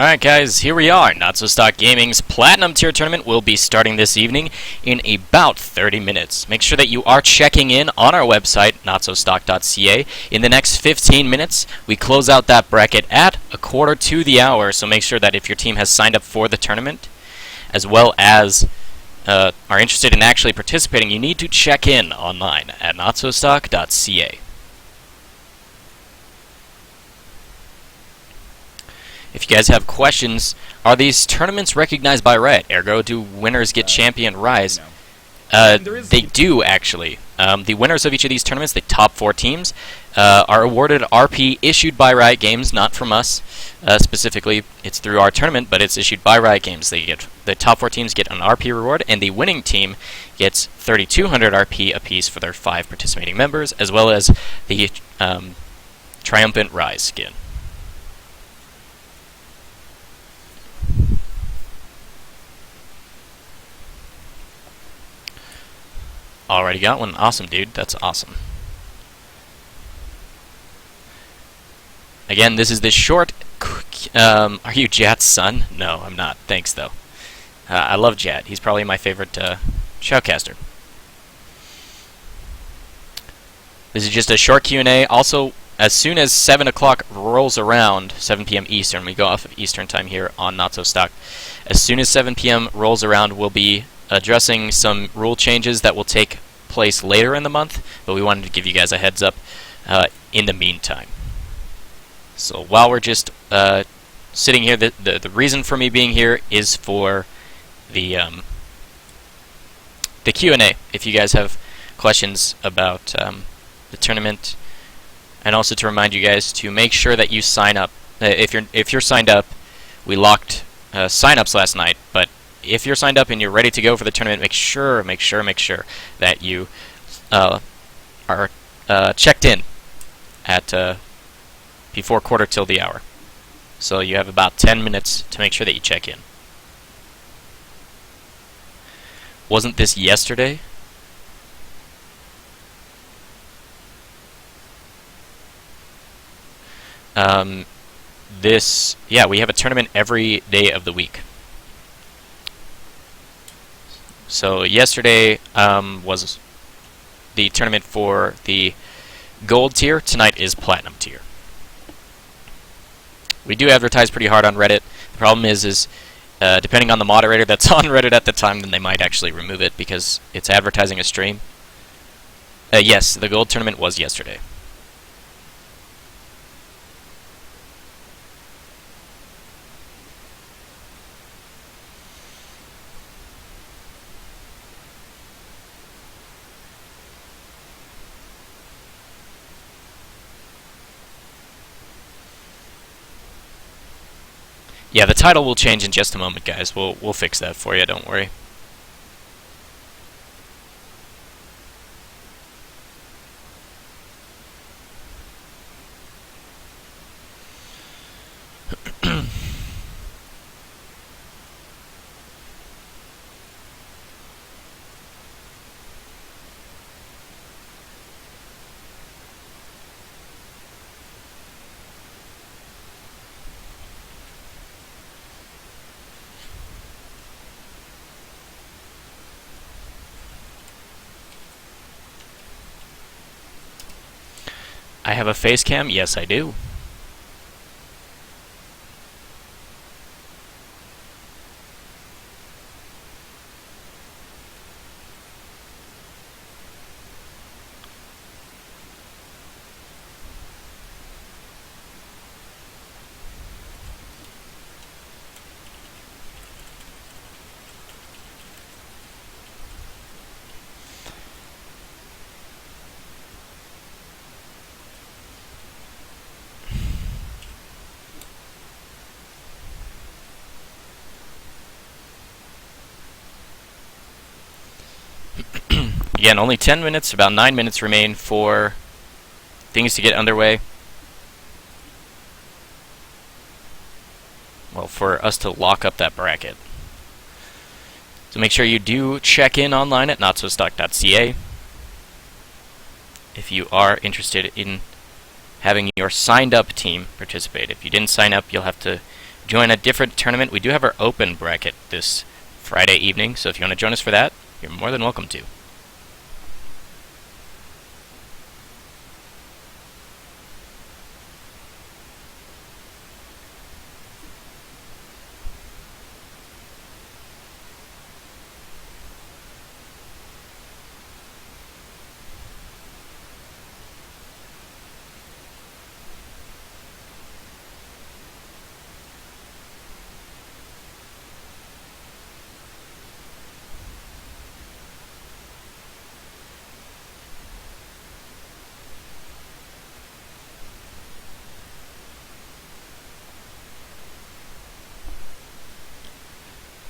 Alright guys, here we are. NotSoStockGaming's Platinum Tier Tournament will be starting this evening in about 30 minutes. Make sure that you are checking in on our website, NotSoStock.ca. In the next 15 minutes, we close out that bracket at 1:45, so make sure that if your team has signed up for the tournament, as well as are interested in actually participating, you need to check in online at NotSoStock.ca. If you guys have questions, are these tournaments recognized by Riot? Ergo, do winners get champion rise? No. They do, actually. The winners of each of these tournaments, the top 4 teams, are awarded RP issued by Riot Games, not from us. Specifically, it's through our tournament, but it's issued by Riot Games. The top 4 teams get an RP reward, and the winning team gets 3,200 RP apiece for their 5 participating members, as well as the Triumphant Rise skin. Already got one. Awesome, dude. That's awesome. Again, this is the short... are you Jat's son? No, I'm not. Thanks, though. I love Jat. He's probably my favorite shoutcaster. This is just a short Q&A. Also, as soon as 7 o'clock rolls around, 7 p.m. Eastern, we go off of Eastern time here on NotSoStock. As soon as 7 p.m. rolls around, we'll be addressing some rule changes that will take place later in the month, but we wanted to give you guys a heads up in the meantime. So while we're just sitting here, the reason for me being here is for the Q&A. If you guys have questions about the tournament, and also to remind you guys to make sure that you sign up. If you're signed up, we locked sign-ups last night, but if you're signed up and you're ready to go for the tournament, make sure that you are checked in at before quarter till the hour. So you have about 10 minutes to make sure that you check in. Wasn't this yesterday? Yeah, we have a tournament every day of the week. So yesterday was the tournament for the gold tier. Tonight is platinum tier. We do advertise pretty hard on Reddit. The problem is depending on the moderator that's on Reddit at the time, then they might actually remove it because it's advertising a stream. Yes, the gold tournament was yesterday. Yeah, the title will change in just a moment, guys. We'll fix that for you, don't worry. I have a face cam? Yes, I do. Again, only 10 minutes, about 9 minutes remain for things to get underway. Well, for us to lock up that bracket. So make sure you do check in online at NotSoStock.ca if you are interested in having your signed up team participate. If you didn't sign up, you'll have to join a different tournament, we do have our open bracket this Friday evening, so if you want to join us for that, you're more than welcome to.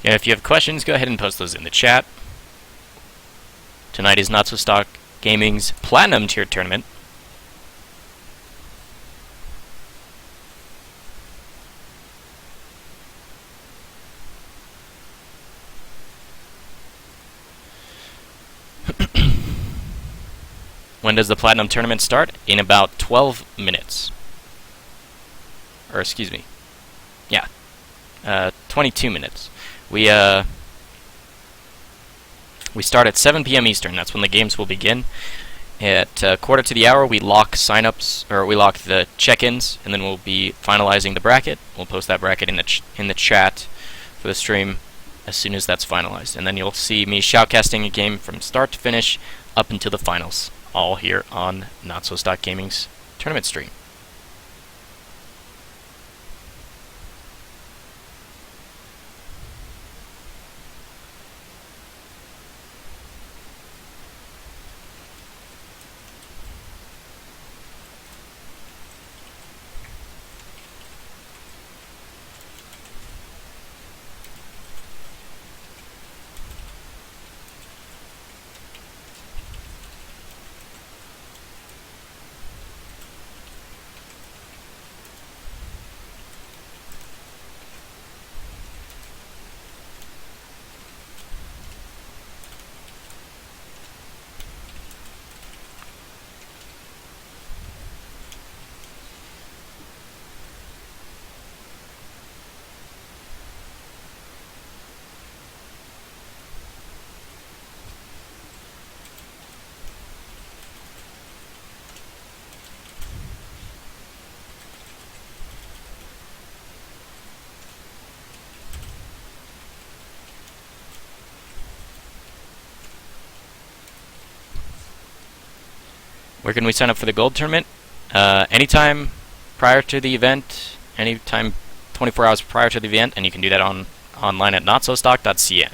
Yeah, if you have questions, go ahead and post those in the chat. Tonight is NotSoStockGaming's Platinum Tier Tournament. When does the Platinum Tournament start? In about 12 minutes. Or, excuse me. Yeah. 22 minutes. We start at 7 p.m. Eastern. That's when the games will begin. At quarter to the hour, we lock signups, or we lock the check-ins, and then we'll be finalizing the bracket. We'll post that bracket in the chat for the stream as soon as that's finalized. And then you'll see me shoutcasting a game from start to finish up until the finals, all here on NotSoStockGaming's tournament stream. Where can we sign up for the gold tournament? Anytime prior to the event, anytime 24 hours prior to the event, and you can do that online at NotSoStock.ca.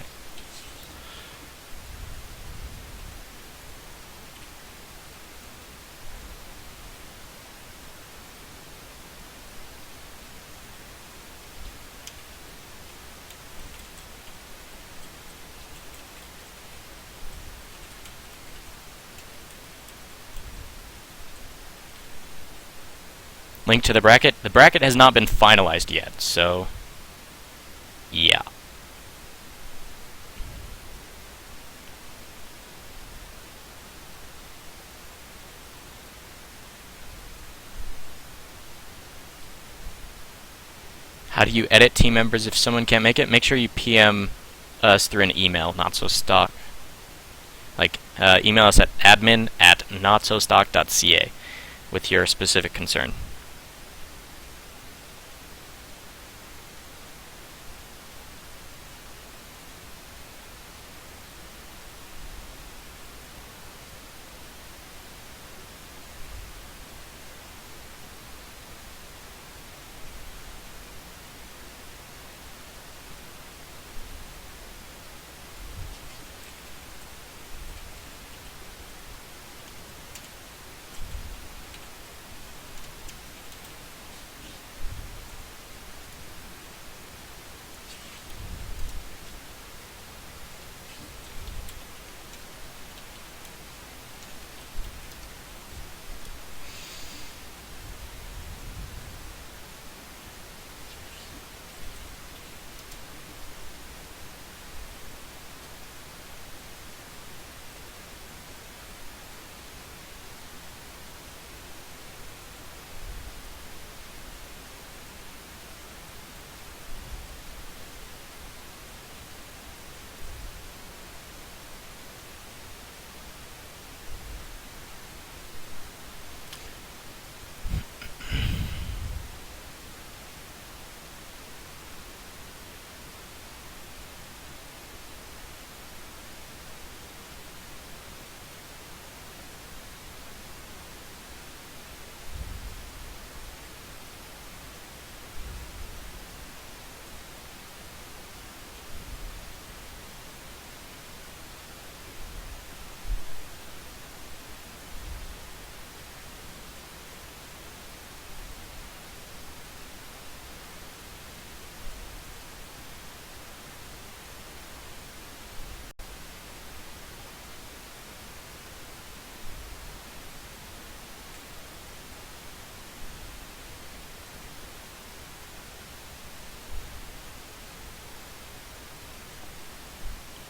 Link to the bracket. The bracket has not been finalized yet, so yeah. How do you edit team members if someone can't make it? Make sure you PM us through an email, NotSoStock. Like, email us at admin@notsostock.ca with your specific concern.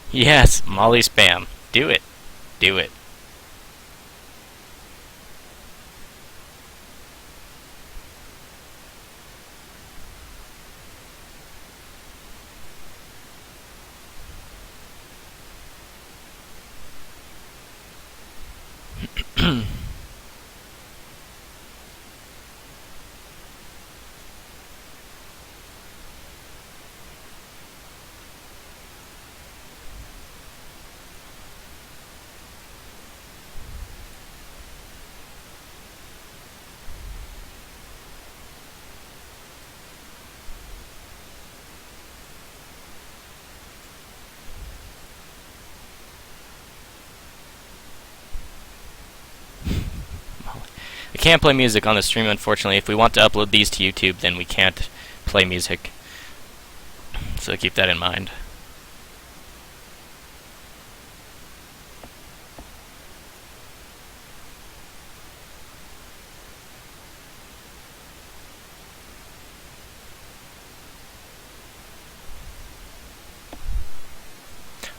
Yes, Molly spam. Do it. Do it. I can't play music on the stream, unfortunately. If we want to upload these to YouTube, then we can't play music. So keep that in mind.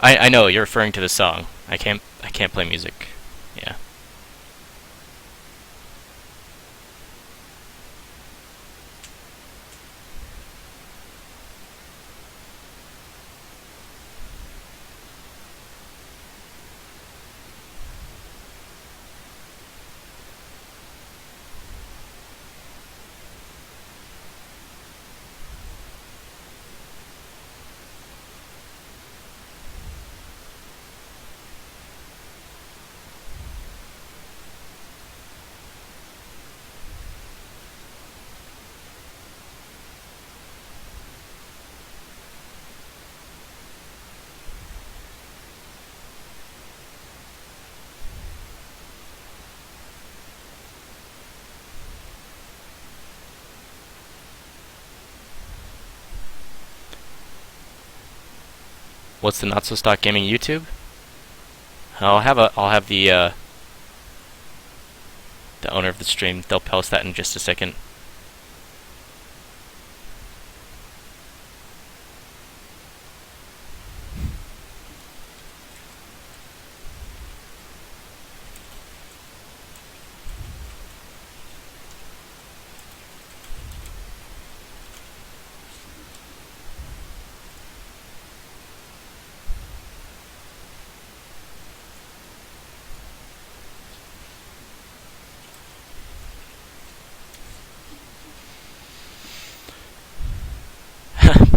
I know you're referring to the song. I can't play music. Yeah. What's the NotSoStockGaming YouTube? I'll have the owner of the stream. They'll post that in just a second.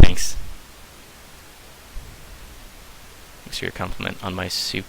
Thanks. Thanks for your compliment on my suit.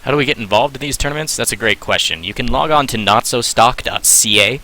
How do we get involved in these tournaments? That's a great question. You can log on to NotSoStock.ca,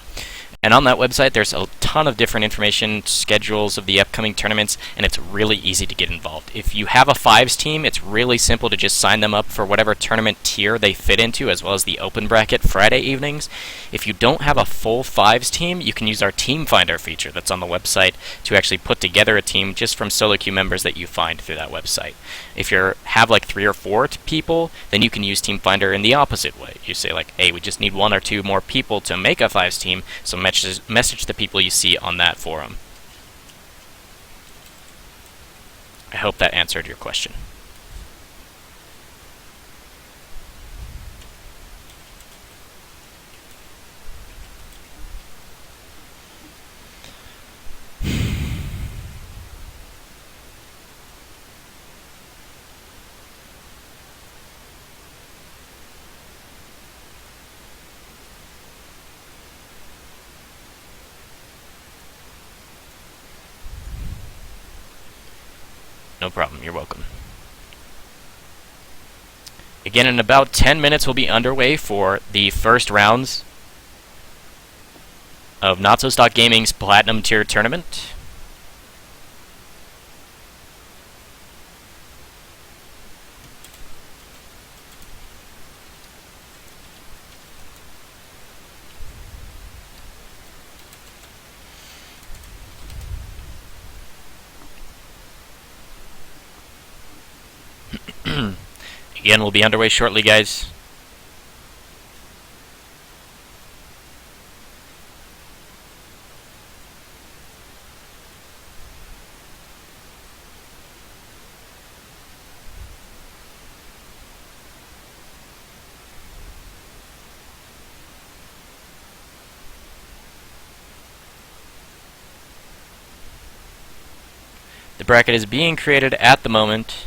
and on that website there's a ton of different information, schedules of the upcoming tournaments, and it's really easy to get involved. If you have a fives team, it's really simple to just sign them up for whatever tournament tier they fit into, as well as the open bracket Friday evenings. If you don't have a full fives team, you can use our Team Finder feature that's on the website to actually put together a team just from solo queue members that you find through that website. If you have like 3 or 4 people, then you can use Team Finder in the opposite way. You say like, hey, we just need 1 or 2 more people to make a fives team, so message the people you see on that forum. I hope that answered your question. No problem, you're welcome. Again, in about 10 minutes we'll be underway for the first rounds of NotSoStockGaming's Platinum Tier Tournament. Again, we'll be underway shortly, guys. The bracket is being created at the moment.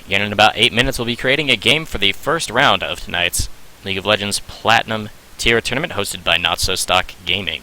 Again, in about 8 minutes, we'll be creating a game for the first round of tonight's League of Legends Platinum Tier Tournament hosted by NotSoStockGaming.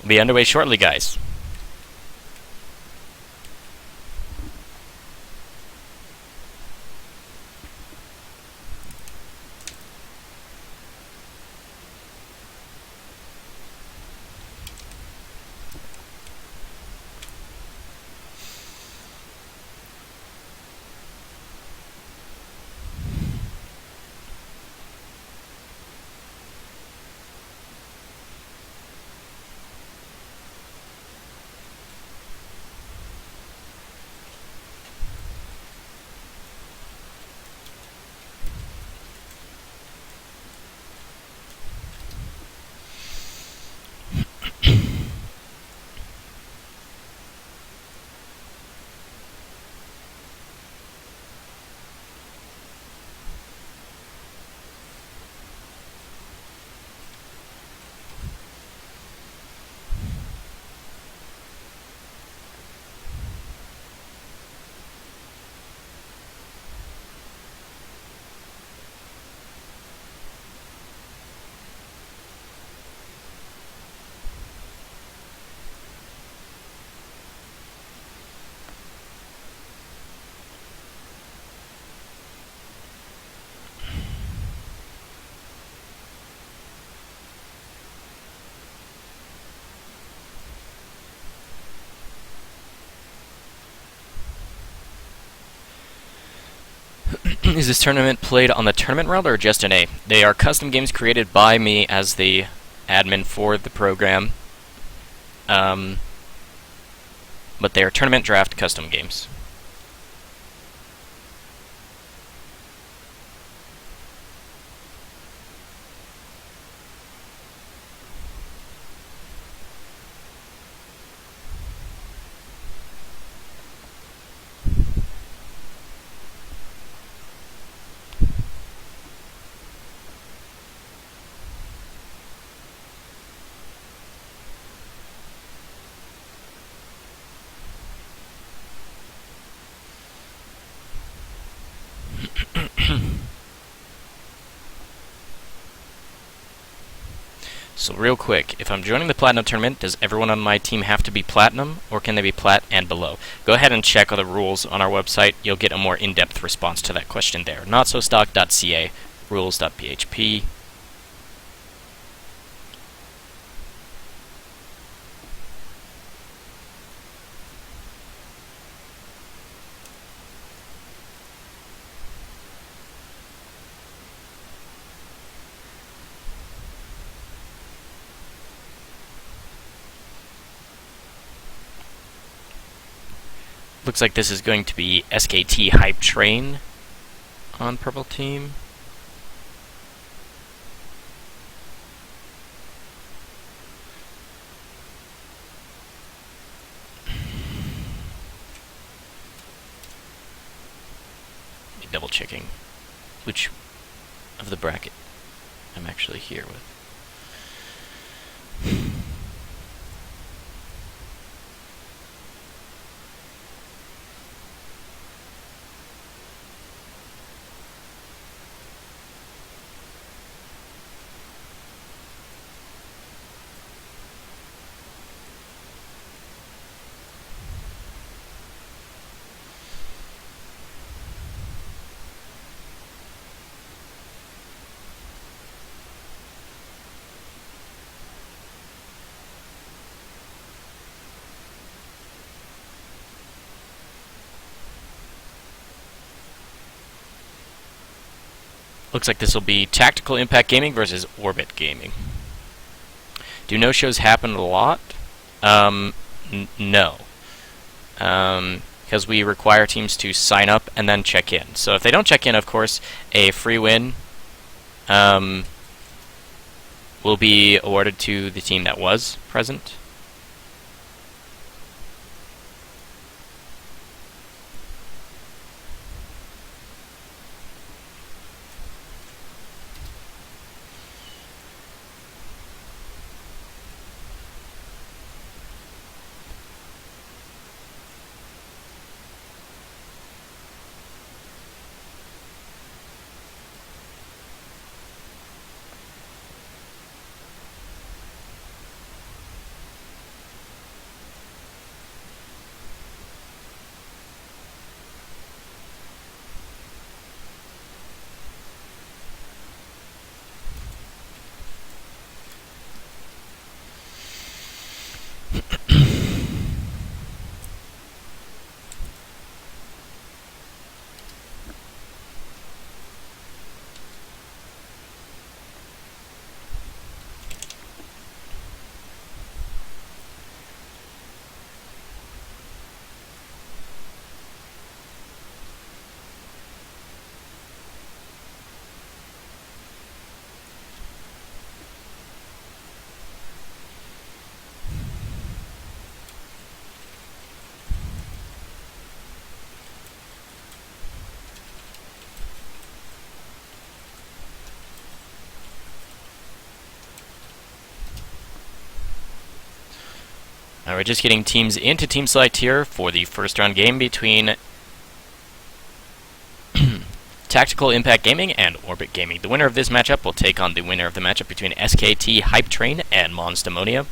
We'll be underway shortly, guys. Is this tournament played on the tournament route or just an A? They are custom games created by me as the admin for the program. But they are tournament draft custom games. So real quick, if I'm joining the Platinum Tournament, does everyone on my team have to be Platinum, or can they be Plat and below? Go ahead and check all the rules on our website. You'll get a more in-depth response to that question there. NotSoStock.ca, rules.php. Looks like this is going to be SKT Hype Train on purple team. Double checking which of the bracket I'm actually here with. Looks like this will be Tactical Impact Gaming versus Orbit Gaming. Do no-shows happen a lot? No. Because we require teams to sign up and then check in. So if they don't check in, of course, a free win will be awarded to the team that was present. We're just getting teams into Team Select here for the first round game between Tactical Impact Gaming and Orbit Gaming. The winner of this matchup will take on the winner of the matchup between SKT Hype Train and Monstemonia.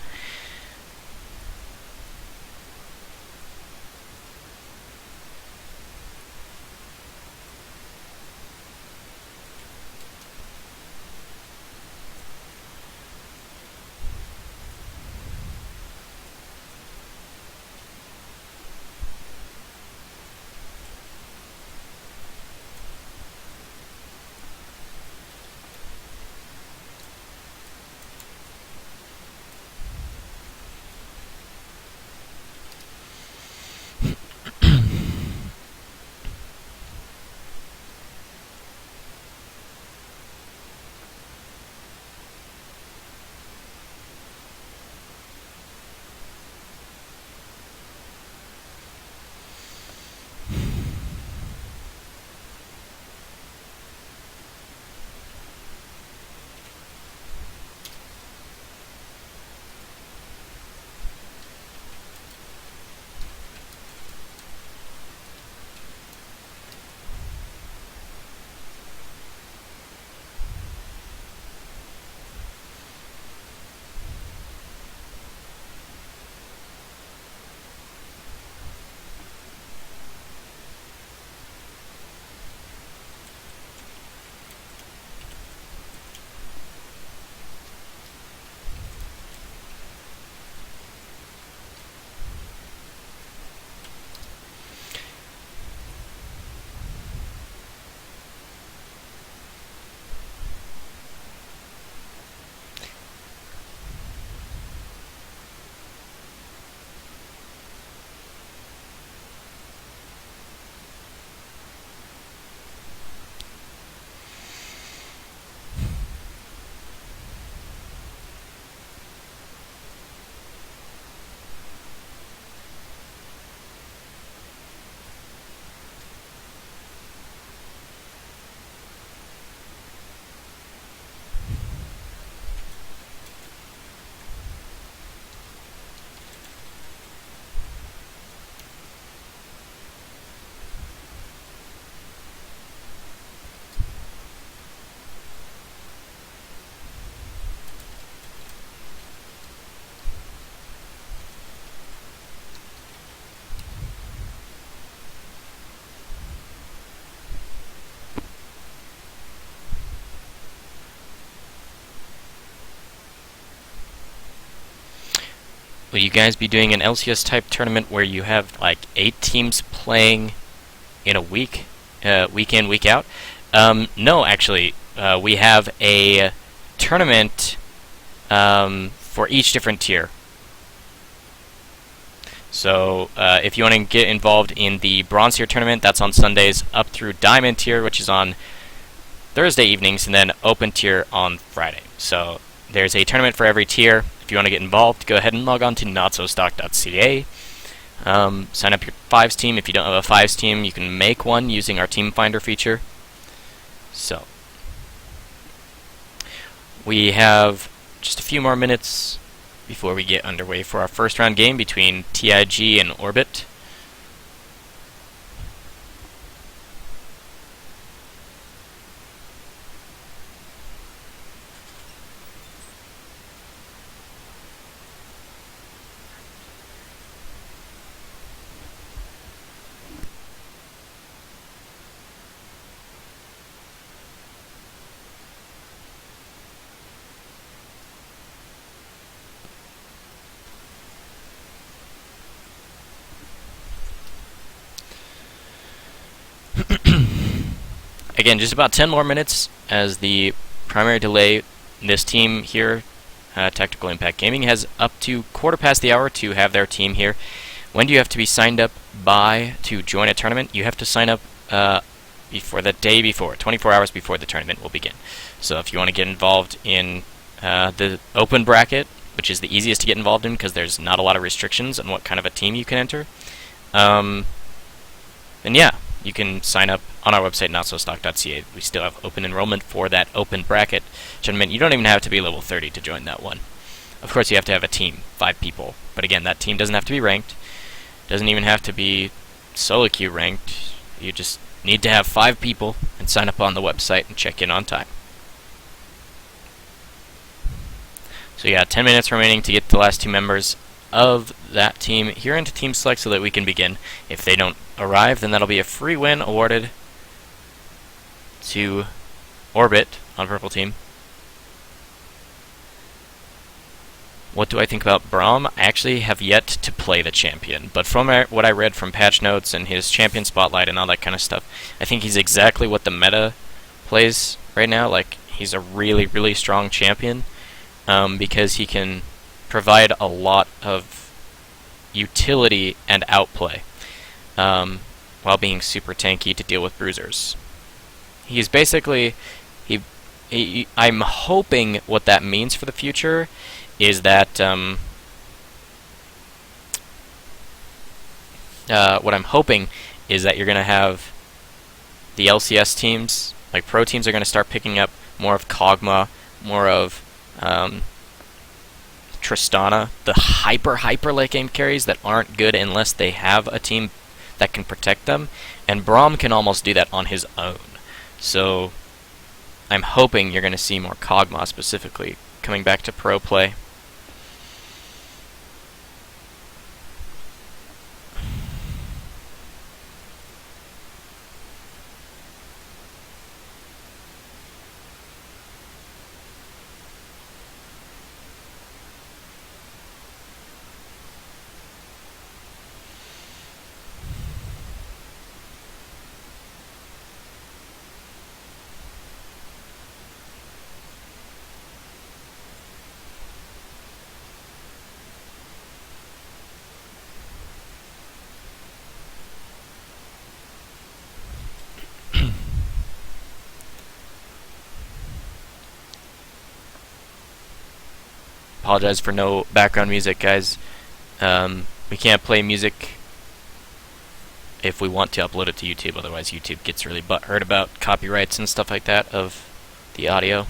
Will you guys be doing an LCS type tournament where you have like 8 teams playing in a week, week in, week out? No, actually, we have a tournament for each different tier. So if you want to get involved in the Bronze tier tournament, that's on Sundays, up through Diamond tier, which is on Thursday evenings, and then Open tier on Friday. So there's a tournament for every tier. If you want to get involved, go ahead and log on to NotSoStock.ca. Sign up your Fives team. If you don't have a Fives team, you can make one using our Team Finder feature. So we have just a few more minutes before we get underway for our first round game between TIG and Orbit. Again, just about 10 more minutes as the primary delay. This team here, Tactical Impact Gaming, has up to 1/4 to have their team here. When do you have to be signed up by to join a tournament? You have to sign up before the day before, 24 hours before the tournament will begin. So if you want to get involved in the open bracket, which is the easiest to get involved in because there's not a lot of restrictions on what kind of a team you can enter, then yeah, you can sign up on our website, NotSoStock.ca. We still have open enrollment for that open bracket tournament. You don't even have to be level 30 to join that one. Of course, you have to have a team, 5 people. But again, that team doesn't have to be ranked. Doesn't even have to be solo queue ranked. You just need to have 5 people and sign up on the website and check in on time. So yeah, 10 minutes remaining to get the last 2 members of that team here into Team Select so that we can begin. If they don't arrive, then that'll be a free win awarded to Orbit on Purple Team. What do I think about Braum? I actually have yet to play the champion, but from what I read from patch notes and his champion spotlight and all that kind of stuff, I think he's exactly what the meta plays right now. Like, he's a really, really strong champion because he can provide a lot of utility and outplay while being super tanky to deal with bruisers. He's basically... I'm hoping what that means for the future is that what I'm hoping is that you're going to have the LCS teams, like pro teams, are going to start picking up more of Kog'Maw, more of Tristana, the hyper late game carries that aren't good unless they have a team that can protect them, and Braum can almost do that on his own. So I'm hoping you're going to see more Kog'Maw specifically coming back to pro play. Apologize for no background music, guys. We can't play music if we want to upload it to YouTube, otherwise YouTube gets really butthurt about copyrights and stuff like that of the audio.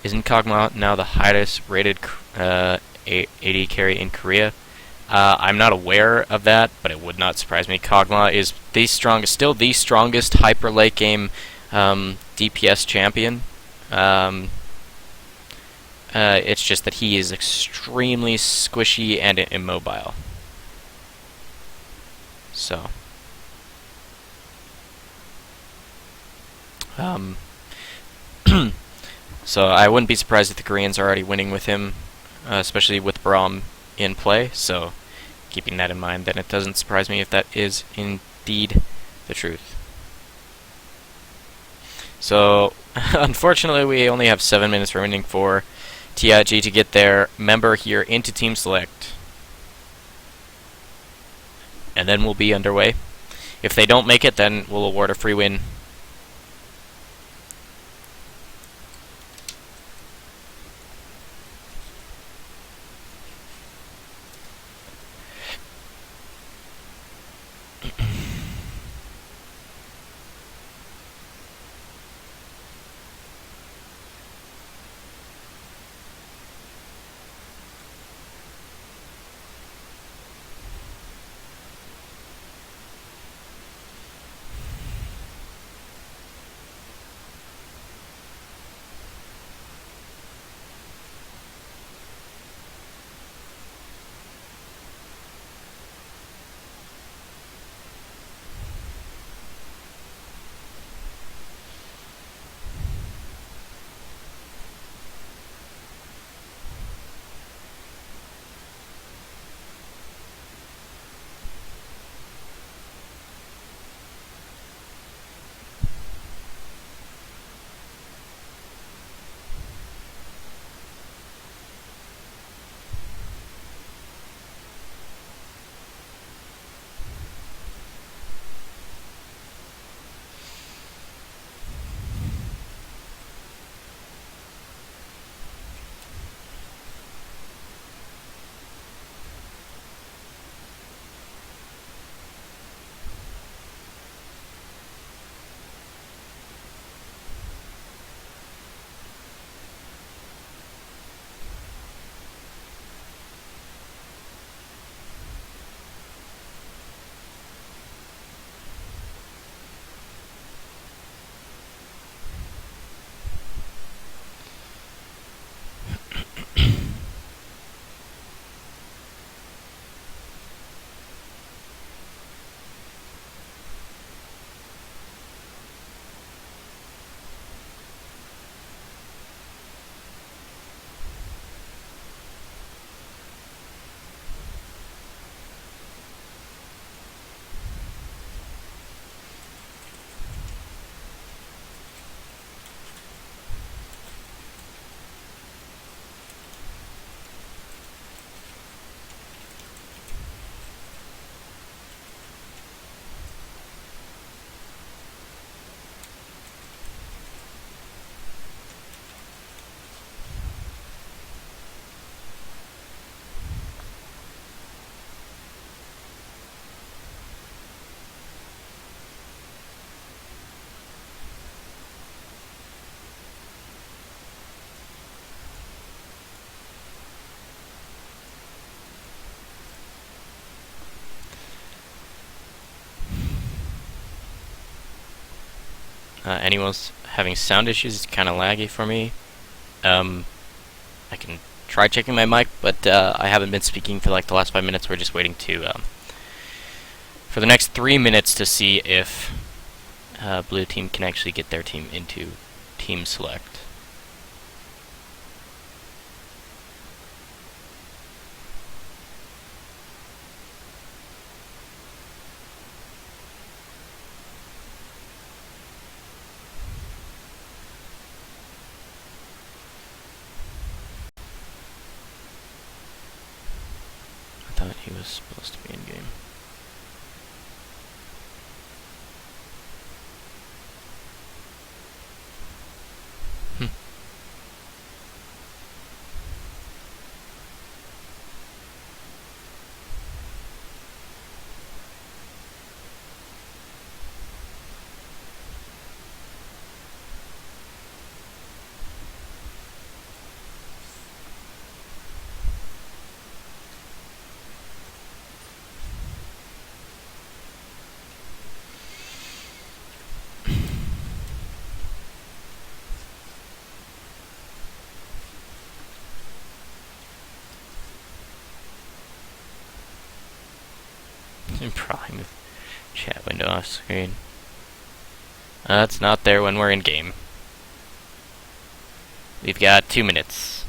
Isn't Kog'Maw now the highest rated AD carry in Korea? I'm not aware of that, but it would not surprise me. Kog'Maw is still the strongest hyper late game DPS champion. It's just that he is extremely squishy and immobile. So, so I wouldn't be surprised if the Koreans are already winning with him, especially with Braum in play. So, keeping that in mind, then it doesn't surprise me if that is indeed the truth. So, unfortunately, we only have 7 minutes remaining for TIG to get their member here into Team Select. And then we'll be underway. If they don't make it, then we'll award a free win. anyone's having sound issues, it's kind of laggy for me. I can try checking my mic, but I haven't been speaking for like the last 5 minutes. We're just waiting to for the next 3 minutes to see if blue team can actually get their team into team select. I thought he was supposed to be in game. Probably with chat window off screen. It's not there when we're in game. We've got 2 minutes.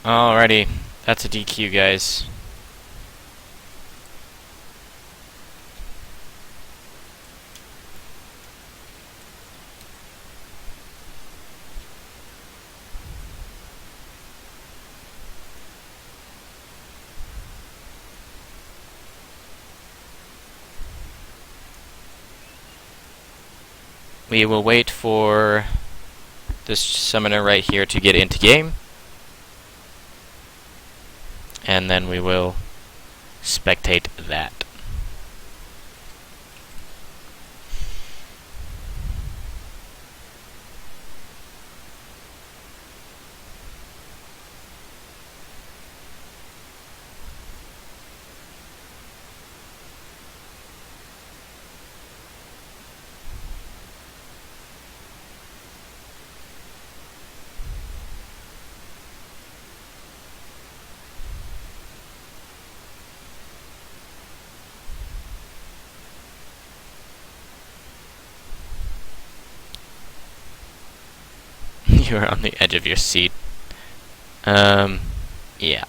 Alrighty, that's a DQ, guys. We will wait for this summoner right here to get into game, and then we will spectate that. You're on the edge of your seat. Yeah.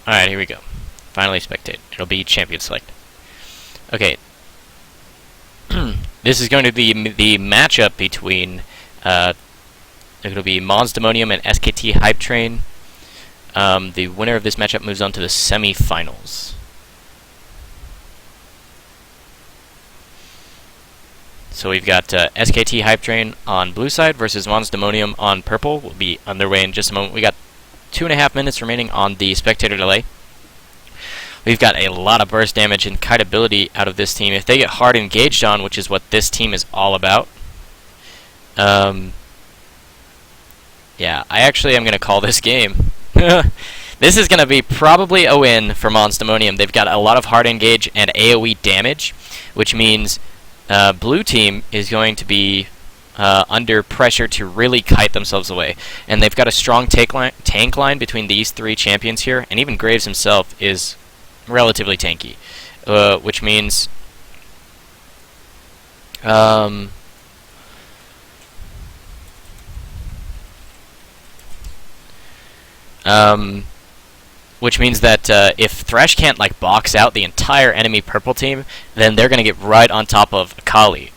Alright, here we go. Finally spectate. It'll be champion select. Okay. This is going to be the matchup between, it'll be Monsdemonium and SKT Hype Train. The winner of this matchup moves on to the semi-finals. So we've got SKT Hype Train on blue side versus Monsdemonium on purple. Will be underway in just a moment. We got 2.5 minutes remaining on the spectator delay. We've got a lot of burst damage and kite ability out of this team. If they get hard engaged on, which is what this team is all about. Yeah, I actually am going to call this game. This is going to be probably a win for Monsdemonium. They've got a lot of hard engage and AoE damage, which means blue team is going to be under pressure to really kite themselves away. And they've got a strong tank line between these three champions here, and even Graves himself is relatively tanky, which means that if Thresh can't like box out the entire enemy purple team, then they're going to get right on top of Akali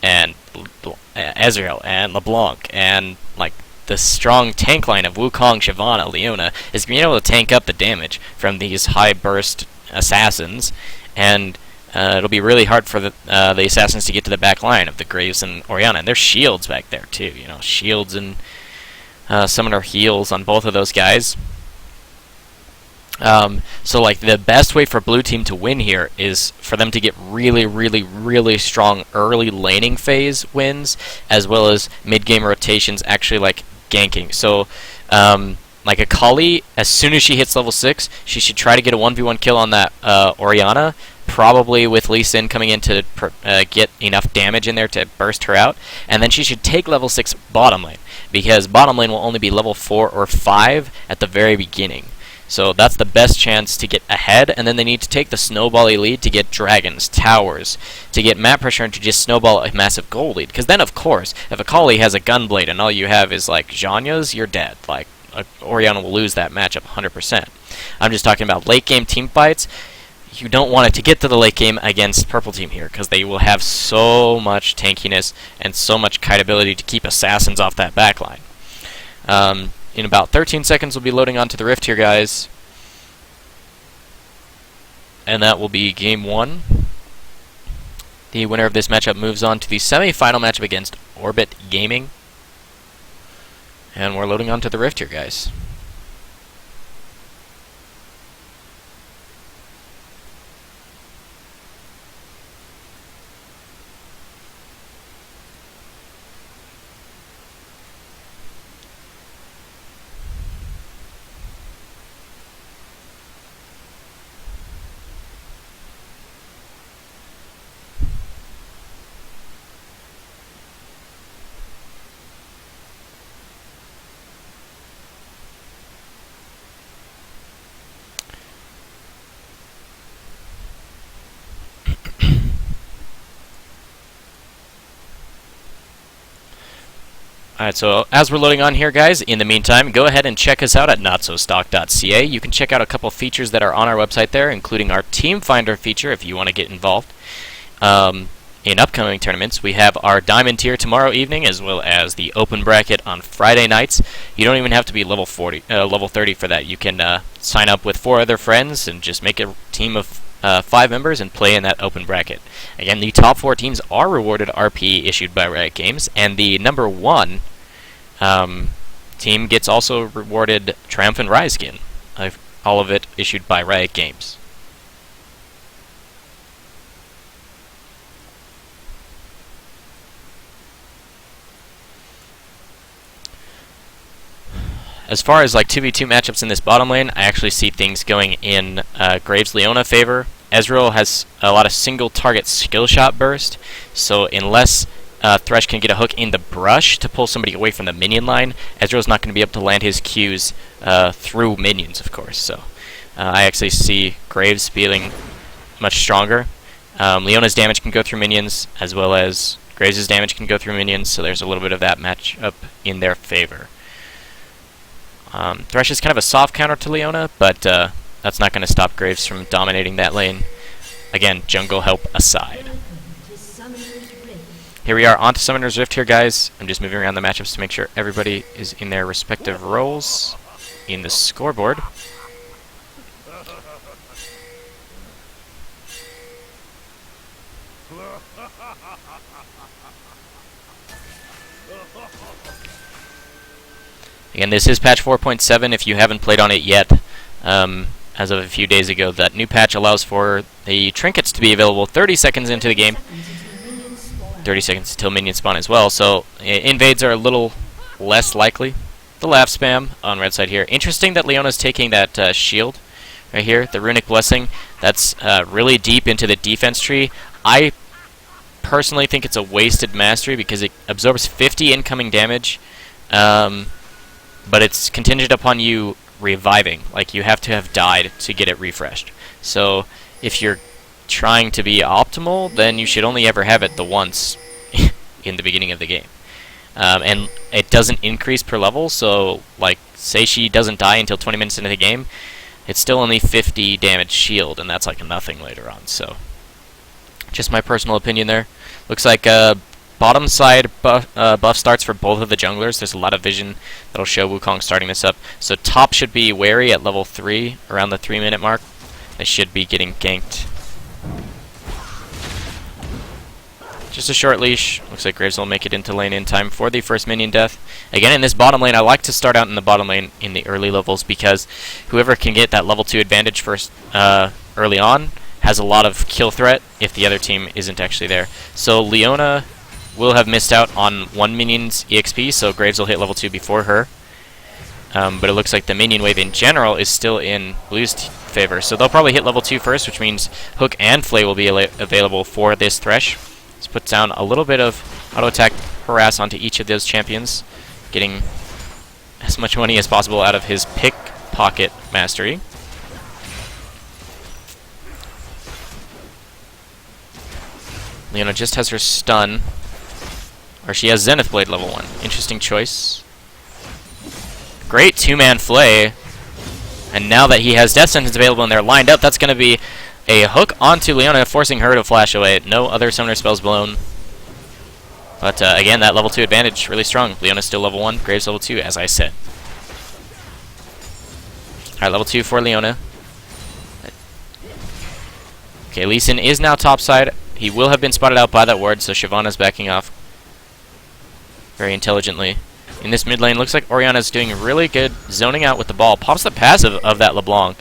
and Ezreal and LeBlanc, and like the strong tank line of Wukong, Shyvana, Leona is being able to tank up the damage from these high burst assassins, and it'll be really hard for the assassins to get to the back line of the Graves and Orianna. And there's shields back there too, you know, shields and summoner heals on both of those guys. So like the best way for blue team to win here is for them to get really, really, really strong early laning phase wins, as well as mid-game rotations actually like ganking. So like Akali, as soon as she hits level 6, she should try to get a 1v1 kill on that Orianna, probably with Lee Sin coming in to get enough damage in there to burst her out, and then she should take level 6 bottom lane, because bottom lane will only be level 4 or 5 at the very beginning. So that's the best chance to get ahead, and then they need to take the snowball-y lead to get dragons, towers, to get map pressure, and to just snowball a massive gold lead. Because then, of course, if Akali has a gunblade and all you have is like Zhonya's, you're dead. Like Orianna will lose that matchup 100%. I'm just talking about late game team fights. You don't want it to get to the late game against purple team here, because they will have so much tankiness and so much kite ability to keep assassins off that backline. In about 13 seconds, we'll be loading onto the Rift here, guys. And that will be Game 1. The winner of this matchup moves on to the semi-final matchup against Orbit Gaming. And we're loading onto the Rift here, guys. Alright, so as we're loading on here, guys, in the meantime, go ahead and check us out at NotSoStock.ca. You can check out a couple features that are on our website there, including our Team Finder feature if you want to get involved. In upcoming tournaments, we have our Diamond tier tomorrow evening, as well as the Open Bracket on Friday nights. You don't even have to be level 30 for that. You can sign up with 4 other friends and just make a team of 5 members and play in that open bracket. Again, the top 4 teams are rewarded RP issued by Riot Games, and the number 1 team gets also rewarded Triumphant Rise skin. All of it issued by Riot Games. As far as like 2v2 matchups in this bottom lane, I actually see things going in Graves Leona favor. Ezreal has a lot of single target skill shot burst, so unless Thresh can get a hook in the brush to pull somebody away from the minion line, Ezreal's not going to be able to land his Qs through minions, of course. So I actually see Graves feeling much stronger. Leona's damage can go through minions, as well as Graves' damage can go through minions, so there's a little bit of that matchup in their favor. Thresh is kind of a soft counter to Leona, but that's not going to stop Graves from dominating that lane. Again, jungle help aside. Here we are on to Summoner's Rift here, guys. I'm just moving around the matchups to make sure everybody is in their respective roles in the scoreboard. Again, this is patch 4.7 if you haven't played on it yet. As of a few days ago, that new patch allows for the trinkets to be available 30 seconds into the game. 30 seconds until minions spawn as well, so invades are a little less likely. The laugh spam on red side here. Interesting that Leona's taking that shield right here, the Runic Blessing. That's really deep into the defense tree. I personally think it's a wasted mastery because it absorbs 50 incoming damage, but it's contingent upon you reviving. Like, you have to have died to get it refreshed. So if you're trying to be optimal, then you should only ever have it the once in the beginning of the game. And it doesn't increase per level, so like, say she doesn't die until 20 minutes into the game, it's still only 50 damage shield, and that's like nothing later on. So just my personal opinion there. Looks like bottom side buff starts for both of the junglers. There's a lot of vision that'll show Wukong starting this up. So top should be wary at level 3, around the 3-minute mark. They should be getting ganked. Just a short leash. Looks like Graves will make it into lane in time for the first minion death. Again, in this bottom lane, I like to start out in the bottom lane in the early levels because whoever can get that level 2 advantage first early on has a lot of kill threat if the other team isn't actually there. So Leona will have missed out on one minion's EXP, so Graves will hit level 2 before her. But it looks like the minion wave in general is still in Blue's favor. So they'll probably hit level 2 first, which means Hook and Flay will be available for this Thresh. Let's put down a little bit of auto attack harass onto each of those champions, getting as much money as possible out of his pickpocket mastery. Leona just has her stun, or she has Zenith Blade level 1. Interesting choice. Great two-man Flay, and now that he has Death Sentence available and they're lined up, that's going to be a hook onto Leona, forcing her to flash away. No other summoner spells blown. But again, that level 2 advantage, really strong. Leona's still level 1, Graves level 2, as I said. Alright, level 2 for Leona. Okay, Lee Sin is now topside. He will have been spotted out by that ward, so Shyvana's backing off very intelligently. In this mid lane, looks like Orianna's doing really good zoning out with the ball. Pops the passive of that LeBlanc.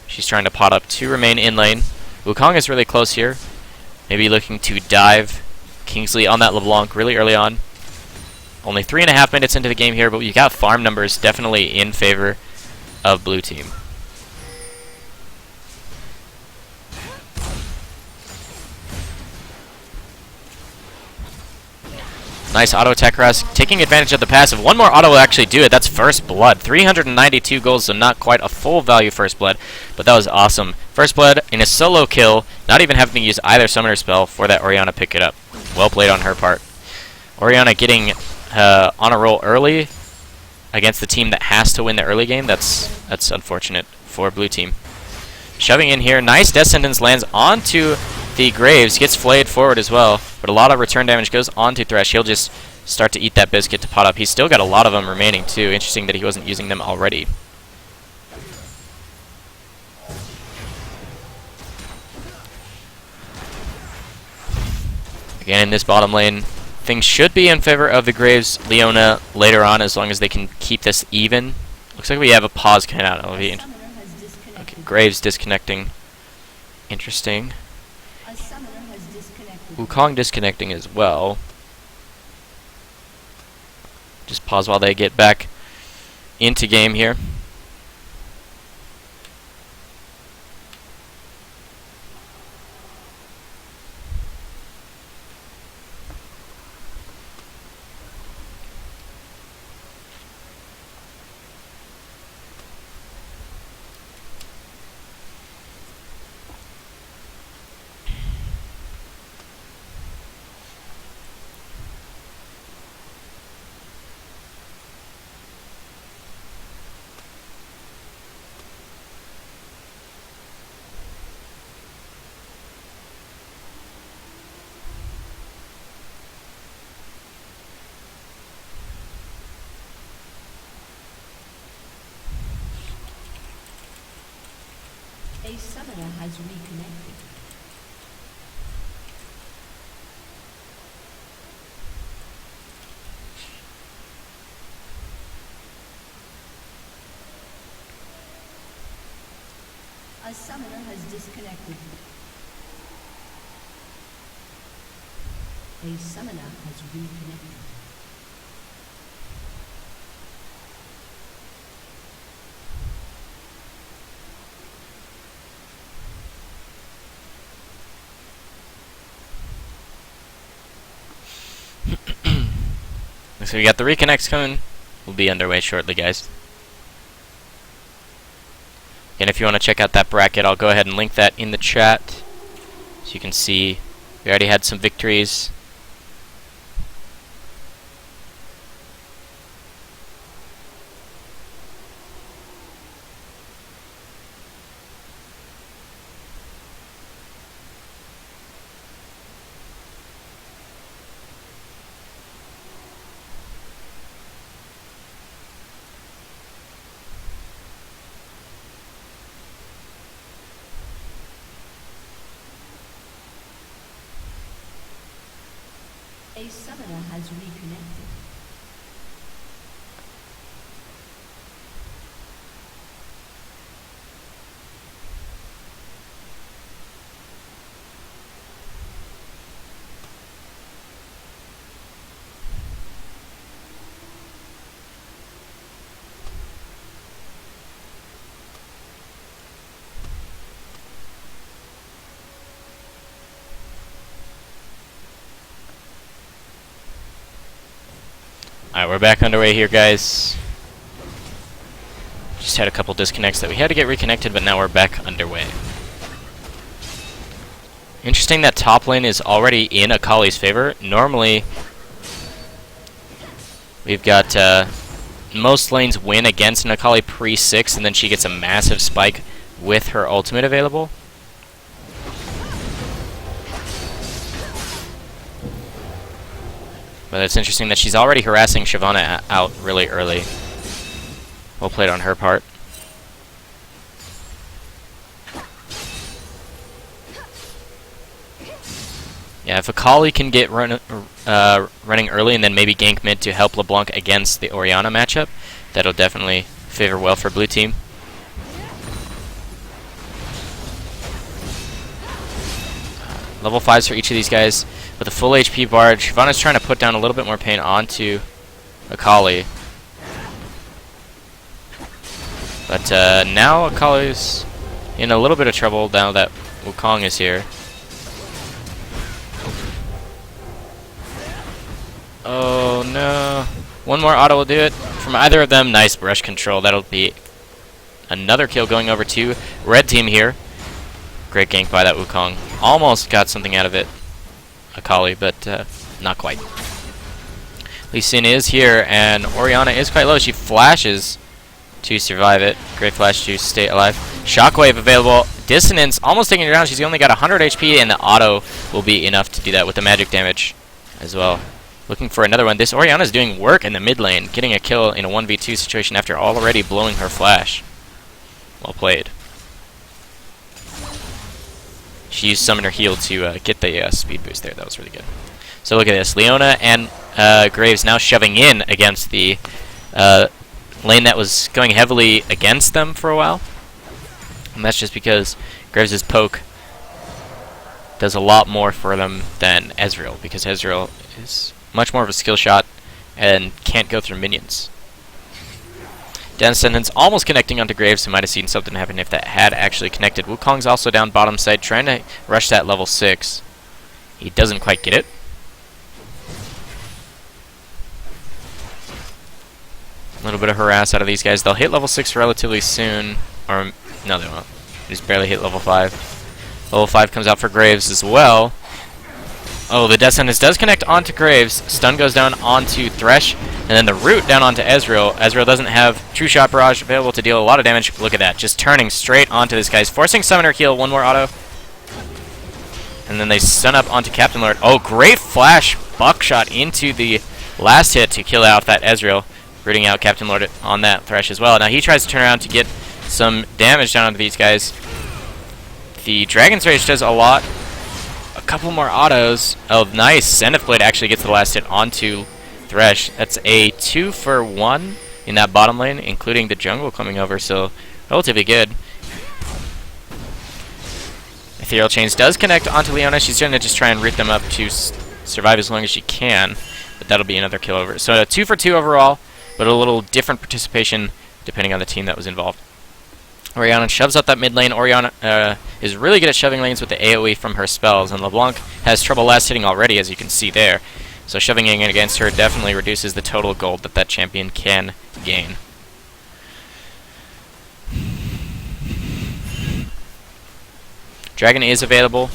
She's trying to pot up to remain in lane. Wukong is really close here. Maybe looking to dive Kingsley on that LeBlanc really early on. Only 3.5 minutes into the game here, but you got farm numbers definitely in favor of blue team. Nice auto attack harass, taking advantage of the passive. One more auto will actually do it. That's first blood. 392 gold, so not quite a full value first blood, but that was awesome. First blood in a solo kill, not even having to use either summoner spell for that Orianna pick it up. Well played on her part. Orianna getting on a roll early against the team that has to win the early game. That's unfortunate for blue team. Shoving in here, nice Death Sentence lands onto the Graves, gets flayed forward as well, but a lot of return damage goes onto Thresh. He'll just start to eat that biscuit to pot up. He's still got a lot of them remaining too. Interesting that he wasn't using them already. Again, in this bottom lane, things should be in favor of the Graves Leona later on, as long as they can keep this even. Looks like we have a pause coming out. Okay, Graves disconnecting. Interesting. Wukong disconnecting as well. Just pause while they get back into game here. A summoner has reconnected. A summoner has disconnected. A summoner has reconnected. So we got the reconnects coming. We'll be underway shortly, guys. And if you want to check out that bracket, I'll go ahead and link that in the chat so you can see we already had some victories. A summoner has reconnected. Alright, we're back underway here, guys. Just had a couple disconnects that we had to get reconnected, but now we're back underway. Interesting that top lane is already in Akali's favor. Normally, we've got most lanes win against an Akali pre-6, and then she gets a massive spike with her ultimate available. But it's interesting that she's already harassing Shyvana out really early. Well played on her part. Yeah, if Akali can get running early and then maybe gank mid to help LeBlanc against the Orianna matchup, that'll definitely favor well for blue team. Level 5s for each of these guys. With a full HP Bard, Shyvana's trying to put down a little bit more pain onto Akali. But now Akali's in a little bit of trouble now that Wukong is here. Oh no. One more auto will do it. From either of them, nice brush control. That'll be another kill going over to red team here. Great gank by that Wukong. Almost got something out of it, Akali, but not quite. Lee Sin is here, and Orianna is quite low. She flashes to survive it. Great flash to stay alive. Shockwave available. Dissonance almost taking her down. She's only got 100 HP, and the auto will be enough to do that with the magic damage as well. Looking for another one. This Orianna is doing work in the mid lane, getting a kill in a 1v2 situation after already blowing her flash. Well played. She used Summoner Heal to get the speed boost there. That was really good. So look at this. Leona and Graves now shoving in against the lane that was going heavily against them for a while. And that's just because Graves' poke does a lot more for them than Ezreal, because Ezreal is much more of a skill shot and can't go through minions. Descendants almost connecting onto Graves, who might have seen something happen if that had actually connected. Wukong's also down bottom side, trying to rush that level 6. He doesn't quite get it. A little bit of harass out of these guys. They'll hit level 6 relatively soon. Or, no, they won't. They just barely hit level 5. Level 5 comes out for Graves as well. Oh, the Descendants does connect onto Graves. Stun goes down onto Thresh. And then the root down onto Ezreal. Ezreal doesn't have True Shot Barrage available to deal a lot of damage. Look at that. Just turning straight onto this guy's forcing Summoner Heal. One more auto. And then they stun up onto Captain Lord. Oh, great flash buckshot into the last hit to kill out that Ezreal. Rooting out Captain Lord on that Thresh as well. Now he tries to turn around to get some damage down onto these guys. The Dragon's Rage does a lot. A couple more autos. Oh, nice. Zenith Blade actually gets the last hit onto Thresh. That's a 2 for 1 in that bottom lane, including the jungle coming over, so relatively good. Ethereal Chains does connect onto Leona. She's going to just try and root them up to survive as long as she can, but that'll be another kill over. So a 2 for 2 overall, but a little different participation depending on the team that was involved. Orianna shoves up that mid lane. Orianna is really good at shoving lanes with the AoE from her spells, and LeBlanc has trouble last hitting already, as you can see there. So shoving in against her definitely reduces the total gold that that champion can gain. Dragon is available.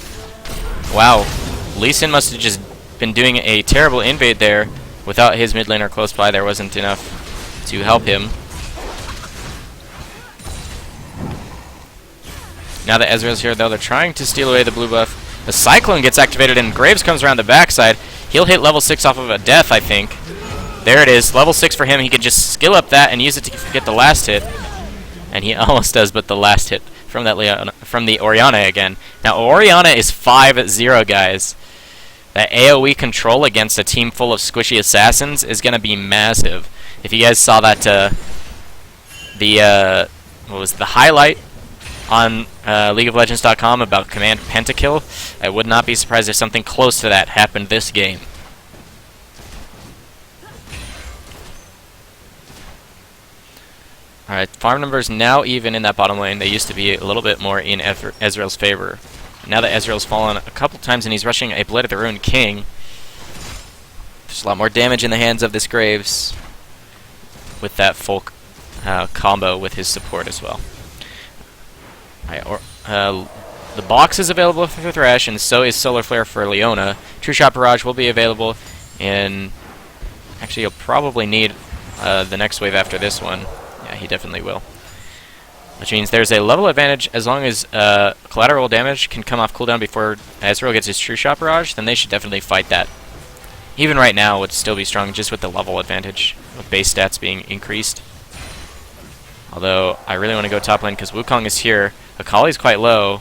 Wow, Lee Sin must have just been doing a terrible invade there. Without his mid laner close by, there wasn't enough to help him. Now that Ezreal's here, though, they're trying to steal away the blue buff. The Cyclone gets activated, and Graves comes around the backside. He'll hit level 6 off of a death, I think. There it is, level 6 for him. He can just skill up that and use it to get the last hit. And he almost does, but the last hit from that from the Orianna again. Now, Orianna is 5-0, guys. That AoE control against a team full of squishy assassins is going to be massive. If you guys saw that, what was the highlight on LeagueOfLegends.com about Command Pentakill, I would not be surprised if something close to that happened this game. Alright, farm numbers now even in that bottom lane. They used to be a little bit more in Ezreal's favor. Now that Ezreal's fallen a couple times and he's rushing a Blade of the Ruined King, there's a lot more damage in the hands of this Graves with that full combo with his support as well. The box is available for Thresh, and so is Solar Flare for Leona. True Shot Barrage will be available, and actually you'll probably need the next wave after this one. Yeah, he definitely will. Which means there's a level advantage as long as collateral damage can come off cooldown before Ezreal gets his True Shot Barrage, then they should definitely fight that. Even right now would still be strong just with the level advantage, with base stats being increased. Although, I really want to go top lane because Wukong is here. Akali's quite low.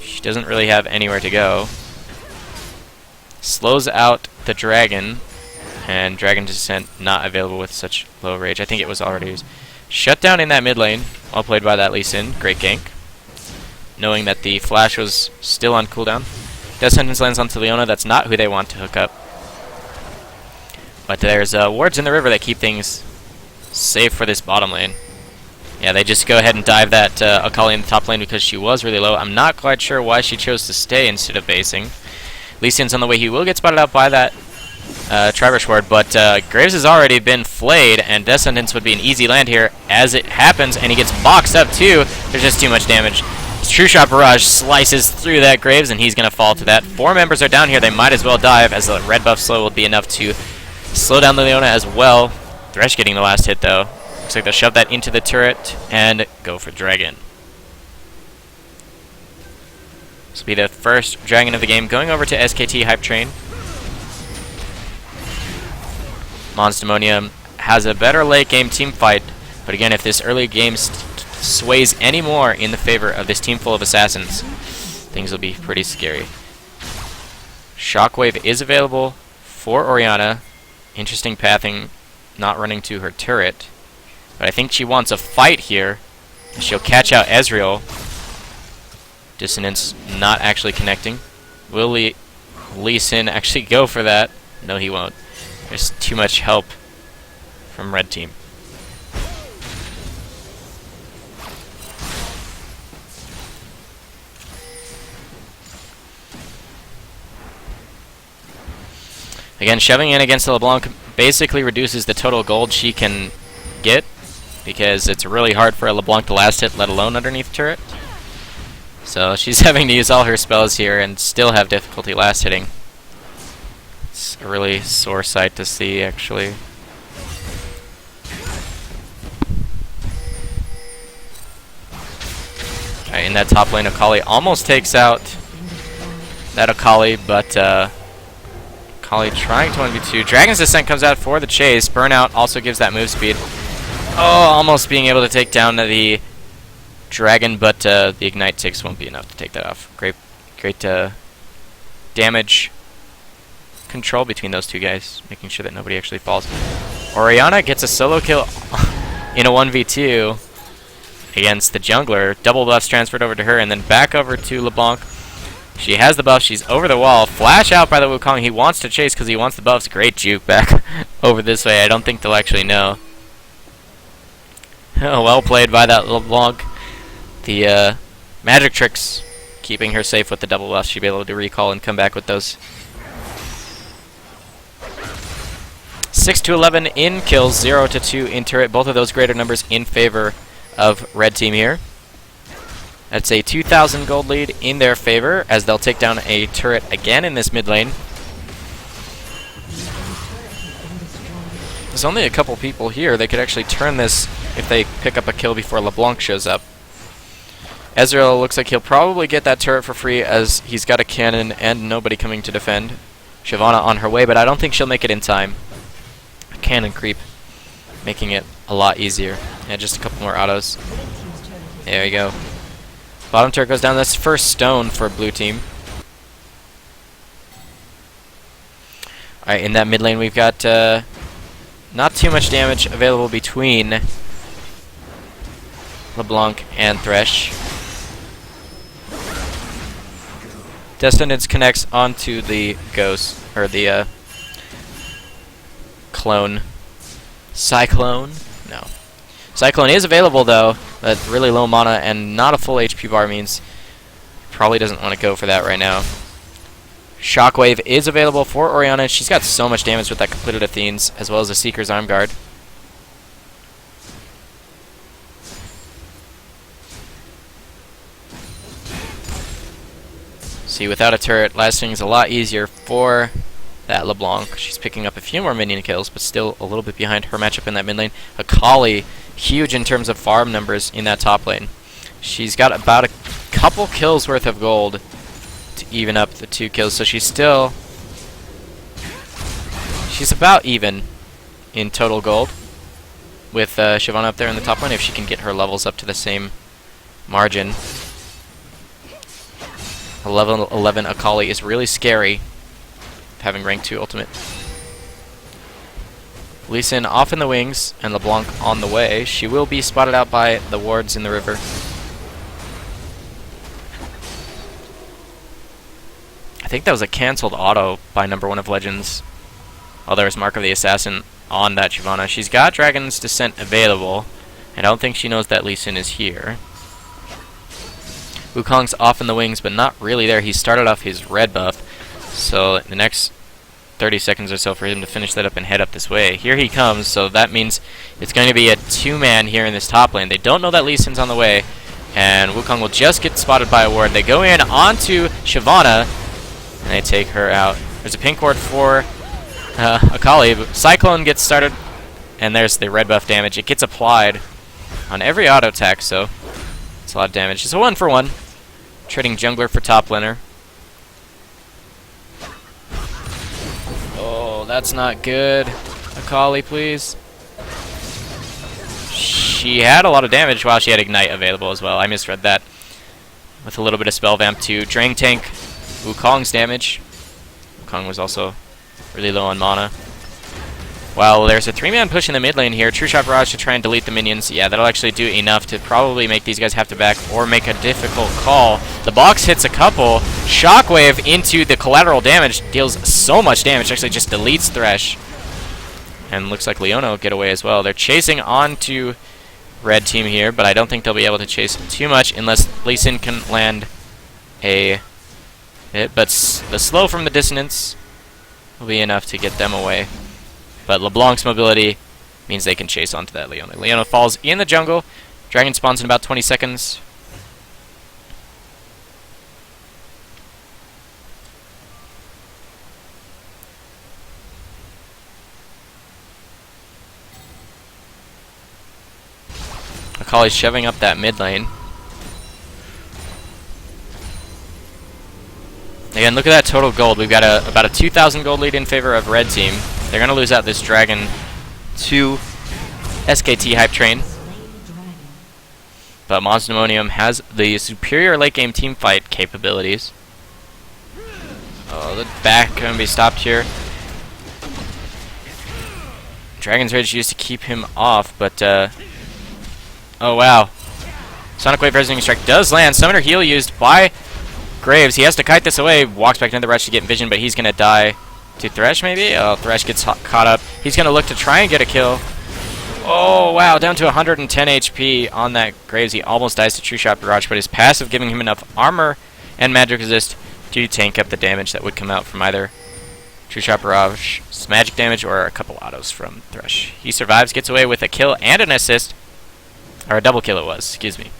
She doesn't really have anywhere to go. Slows out the Dragon, and Dragon Descent not available with such low rage. I think it was already shut down in that mid lane. Well played by that Lee Sin. Great gank. Knowing that the flash was still on cooldown. Death Sentence lands onto Leona. That's not who they want to hook up. But there's wards in the river that keep things safe for this bottom lane. Yeah, they just go ahead and dive that Akali in the top lane because she was really low. I'm not quite sure why she chose to stay instead of basing. Lee Sin's on the way. He will get spotted out by that Tribush ward, but Graves has already been flayed, and Death Sentence would be an easy land here as it happens, and he gets boxed up too. There's just too much damage. His True Shot Barrage slices through that Graves, and he's going to fall to that. 4 members are down here. They might as well dive, as the red buff slow will be enough to slow down the Leona as well. Thresh getting the last hit, though. Looks like they'll shove that into the turret and go for Dragon. This will be the first Dragon of the game, going over to SKT Hype Train. Monsdemonium has a better late game team fight, but again, if this early game sways any more in the favor of this team full of assassins, things will be pretty scary. Shockwave is available for Orianna. Interesting pathing, not running to her turret. But I think she wants a fight here. She'll catch out Ezreal. Dissonance not actually connecting. Will Lee Sin actually go for that? No, he won't. There's too much help from red team. Again, shoving in against the LeBlanc basically reduces the total gold she can get, because it's really hard for a LeBlanc to last hit, let alone underneath turret. So she's having to use all her spells here and still have difficulty last hitting. It's a really sore sight to see, actually. Right, in that top lane, Akali almost takes out that Akali, but Akali trying to 1v2. Dragon's Descent comes out for the chase. Burnout also gives that move speed. Oh, almost being able to take down the dragon, but the ignite ticks won't be enough to take that off. Great damage control between those two guys, making sure that nobody actually falls. Orianna gets a solo kill in a 1v2 against the jungler. Double buffs transferred over to her, and then back over to LeBlanc. She has the buff. She's over the wall. Flash out by the Wukong. He wants to chase because he wants the buffs. Great juke back over this way. I don't think they'll actually know. Oh, well played by that LeBlanc. The magic tricks keeping her safe with the double buff. She'll be able to recall and come back with those. 6-11 in kills, 0-2 in turret. Both of those greater numbers in favor of red team here. That's a 2,000 gold lead in their favor as they'll take down a turret again in this mid lane. There's only a couple people here. They could actually turn this if they pick up a kill before LeBlanc shows up. Ezreal looks like he'll probably get that turret for free as he's got a cannon and nobody coming to defend. Shyvana on her way, but I don't think she'll make it in time. A cannon creep, making it a lot easier. Yeah, just a couple more autos. There we go. Bottom turret goes down. That's first stone for blue team. Alright, in that mid lane we've got not too much damage available between LeBlanc and Thresh. Descendants connects onto the ghost, or the clone. Cyclone? No. Cyclone is available though, but really low mana and not a full HP bar means probably doesn't want to go for that right now. Shockwave is available for Orianna. She's got so much damage with that completed Athenes, as well as a Seeker's Arm Guard. See, without a turret, lasting is a lot easier for that LeBlanc. She's picking up a few more minion kills, but still a little bit behind her matchup in that mid lane. Akali, huge in terms of farm numbers in that top lane. She's got about a couple kills worth of gold to even up the 2 kills, so she's about even in total gold with Shyvana up there in the top lane if she can get her levels up to the same margin. 11 Akali is really scary, having rank 2 ultimate. Lee Sin off in the wings, and LeBlanc on the way. She will be spotted out by the wards in the river. I think that was a cancelled auto by #1 of Legends. Oh, there was Mark of the Assassin on that Shyvana. She's got Dragon's Descent available, and I don't think she knows that Lee Sin is here. Wukong's off in the wings, but not really there. He started off his red buff, so the next 30 seconds or so for him to finish that up and head up this way. Here he comes, so that means it's going to be a 2-man here in this top lane. They don't know that Lee Sin's on the way, and Wukong will just get spotted by a ward. They go in onto Shyvana, and they take her out. There's a pink ward for Akali, but Cyclone gets started, and there's the red buff damage. It gets applied on every auto attack, so it's a lot of damage. It's a 1-for-1. Trading jungler for top laner. Oh, that's not good. Akali, please. She had a lot of damage while she had Ignite available as well. I misread that. With a little bit of Spell Vamp to drain tank Wukong's damage. Wukong was also really low on mana. Well, there's a 3-man push in the mid lane here. True Shot Barrage to try and delete the minions. Yeah, that'll actually do enough to probably make these guys have to back or make a difficult call. The box hits a couple. Shockwave into the collateral damage. Deals so much damage. Actually just deletes Thresh. And looks like Leona will get away as well. They're chasing onto red team here, but I don't think they'll be able to chase too much unless Lee Sin can land a hit. But the slow from the dissonance will be enough to get them away. But LeBlanc's mobility means they can chase onto that Leona. Leona falls in the jungle. Dragon spawns in about 20 seconds. Akali's shoving up that mid lane. Again, look at that total gold. We've got about a 2,000 gold lead in favor of red team. They're going to lose out this dragon to SKT Hype Train. But Monsdemonium has the superior late game team fight capabilities. Oh, the back can be stopped here. Dragon's Rage used to keep him off, but oh wow. Sonic Wave Resonating Strike does land. Summoner Heal used by Graves. He has to kite this away. Walks back into the rush to get vision, but he's going to die to Thresh maybe? Oh, Thresh gets caught up. He's going to look to try and get a kill. Oh, wow, down to 110 HP on that Graves. He almost dies to True Shot Barrage, but his passive giving him enough armor and magic resist to tank up the damage that would come out from either True Shot Barrage, magic damage, or a couple autos from Thresh. He survives, gets away with a kill and an assist. Or a double kill it was, excuse me.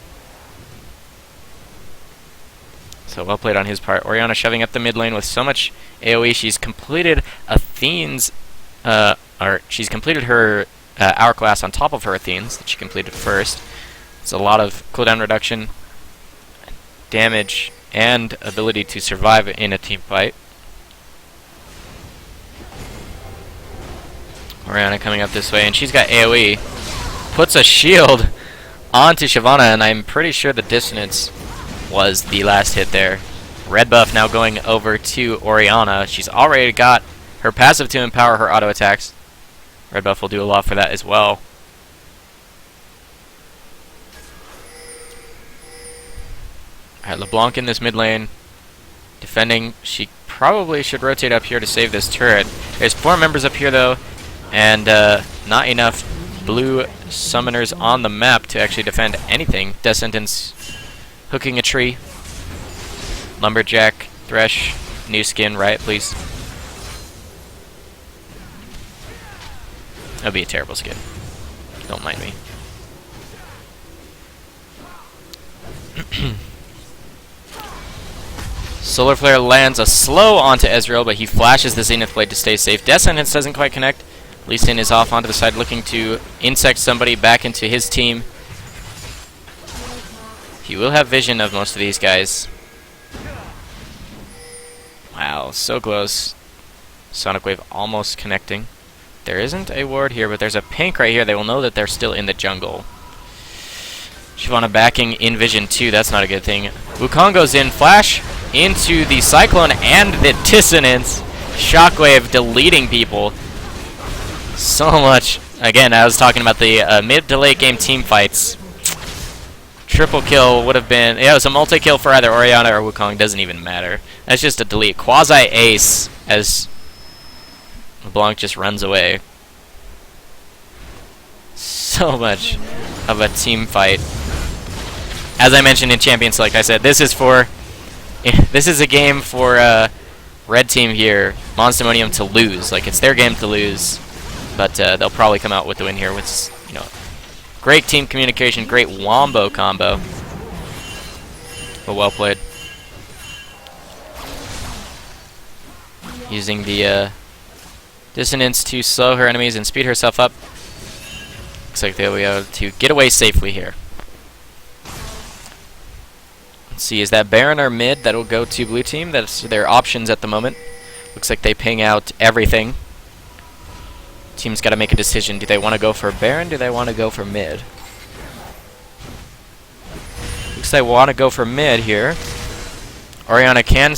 So well played on his part. Orianna shoving up the mid lane with so much AoE. She's completed Athene's, she's completed her Hourglass on top of her Athene's that she completed first. It's a lot of cooldown reduction, damage, and ability to survive in a team fight. Orianna coming up this way, and she's got AoE. Puts a shield onto Shyvana, and I'm pretty sure the Dissonance was the last hit there. Red buff now going over to Orianna. She's already got her passive to empower her auto attacks. Red buff will do a lot for that as well. Alright, LeBlanc in this mid lane. Defending. She probably should rotate up here to save this turret. There's 4 members up here though, and not enough blue summoners on the map to actually defend anything. Death Sentence hooking a tree. Lumberjack, Thresh, new skin, Riot, please. That'd be a terrible skin. Don't mind me. Solar Flare lands a slow onto Ezreal, but he flashes the Zenith Blade to stay safe. Death Sentence doesn't quite connect. Lee Sin is off onto the side looking to insect somebody back into his team. He will have vision of most of these guys. Wow, so close. Sonic Wave almost connecting. There isn't a ward here, but there's a pink right here. They will know that they're still in the jungle. Shyvana backing in vision too. That's not a good thing. Wukong goes in. Flash into the Cyclone and the Dissonance. Shockwave deleting people. So much. Again, I was talking about the mid to late game team fights. Triple kill would have been... Yeah, it was a multi-kill for either Orianna or Wukong. Doesn't even matter. That's just a delete. Quasi-ace as LeBlanc just runs away. So much of a team fight. As I mentioned in Champions Select, I said this is for... this is a game for red team here, Monsdemonium, to lose. Like, it's their game to lose. But they'll probably come out with the win here with, you know... Great team communication, great wombo combo. But well played. Using the Dissonance to slow her enemies and speed herself up. Looks like they'll be able to get away safely here. Let's see, is that Baron or mid? That'll go to blue team. That's their options at the moment. Looks like they ping out everything. Team's got to make a decision. Do they want to go for Baron? Do they want to go for mid? Looks like they want to go for mid here. Orianna can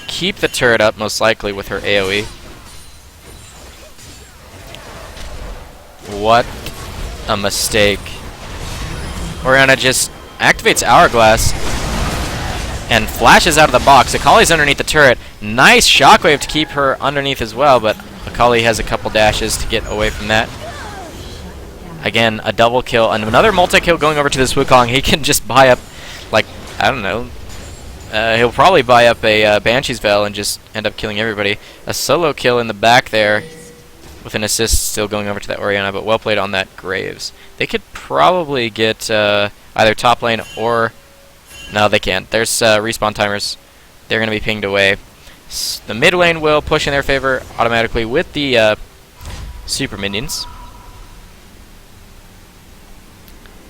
keep the turret up, most likely, with her AoE. What a mistake. Orianna just activates Hourglass and flashes out of the box. Akali's underneath the turret. Nice shockwave to keep her underneath as well, but Akali has a couple dashes to get away from that. Again, a double kill, and another multi-kill going over to this Wukong. He can just buy up, like, I don't know. He'll probably buy up a Banshee's Veil and just end up killing everybody. A solo kill in the back there with an assist still going over to that Orianna, but well played on that Graves. They could probably get either top lane or... No, they can't. There's respawn timers. They're going to be pinged away. The mid lane will push in their favor automatically with the super minions.